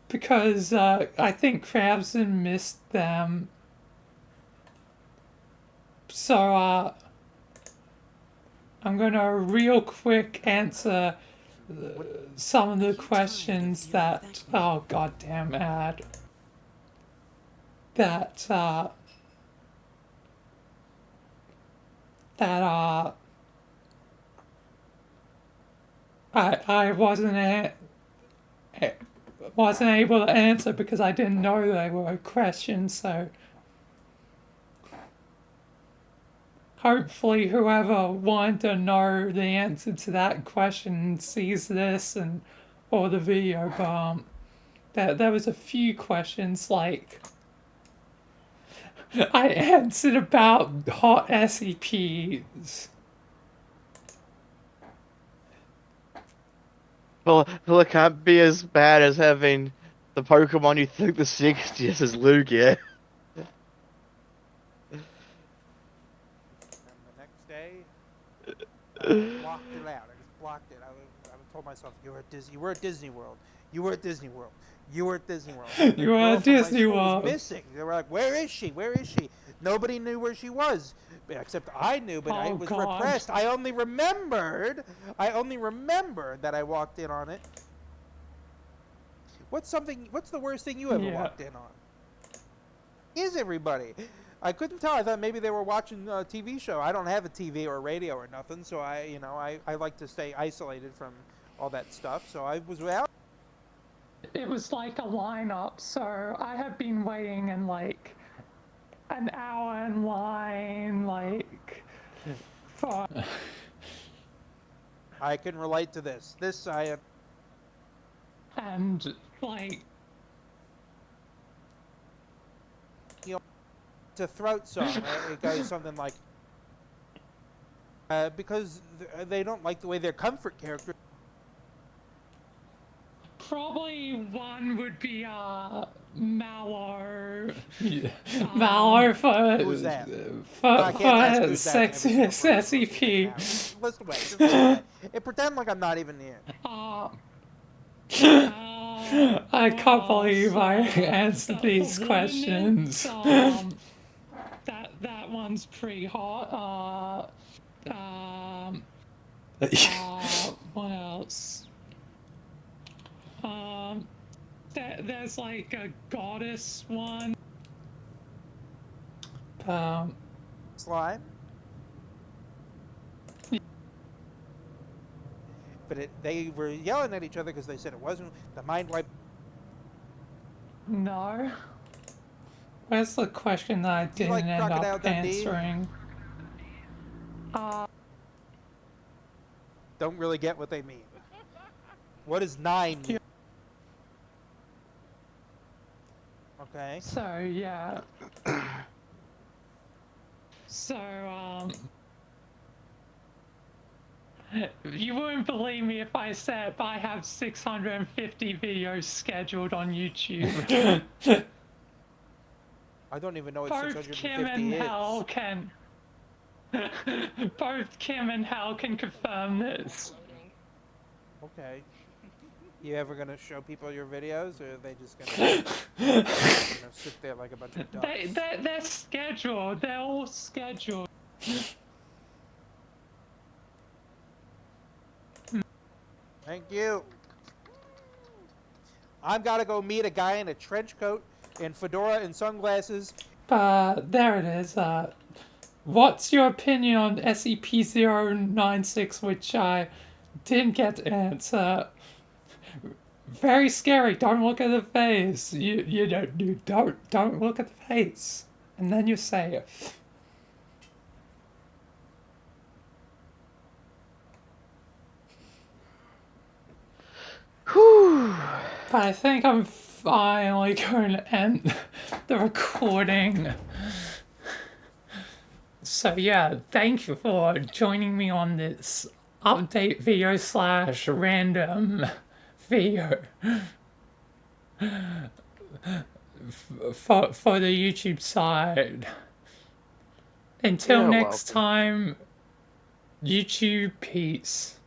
because I think Krabson missed them. So I'm gonna real quick answer some of the questions that goddamn ad that I wasn't able to answer because I didn't know they were questions, so hopefully whoever wanted to know the answer to that question sees this and or the video, but there was a few questions like I answered about hot SCPs. Well, it can't be as bad as having the Pokemon you think the sexiest is Lugia. And the next day, I blocked it out. I just blocked it. I told myself, "You were at Disney. You were at Disney World. You were at Disney World. You were at Disney World." And the You were girl at from my Disney school was World. Missing. They were like, "Where is she? Where is she?" Nobody knew where she was, except I knew. But I Oh, was God. repressed. I only remembered that I walked in on it. What's the worst thing you ever Yeah. walked in on? Is everybody? I couldn't tell. I thought maybe they were watching a TV show. I don't have a TV or a radio or nothing, so I like to stay isolated from all that stuff. So I was out. It was like a lineup, so I have been waiting in like an hour in line, like for I can relate to this. This I and like to throat song. It goes something like, because they don't like the way their comfort character. probably one would be Mallow. Mallow for Who's that? for, I can't ask who's that every sexiest single SCP. Just listen away. Just listen away. And pretend like I'm not even here. I can't believe I answered these questions. That one's pretty hot. What else? There's like a goddess one. Slime. But they were yelling at each other because they said it wasn't the mind wipe. No. Where's the question that I didn't like end Crocodile up Dundee? answering? Don't really get what they mean. What does 9 mean? Okay. So yeah. So you wouldn't believe me if I said I have 650 videos scheduled on YouTube. I don't even know what Both 650 Kim and is. Hal can. Both Kim and Hal can confirm this. Okay. You ever gonna show people your videos, or are they just gonna sit there like a bunch of ducks? They're scheduled. They're all scheduled. Thank you. I've got to go meet a guy in a trench coat and fedora and sunglasses. There it is. What's your opinion on SCP-096, which I didn't get to answer? Very scary. Don't look at the face. You don't look at the face, and then you say it. Whew. But I think I'm finally going to end the recording. So yeah, thank you for joining me on this update video / random video for the YouTube side. Until You're next welcome. time, YouTube, peace.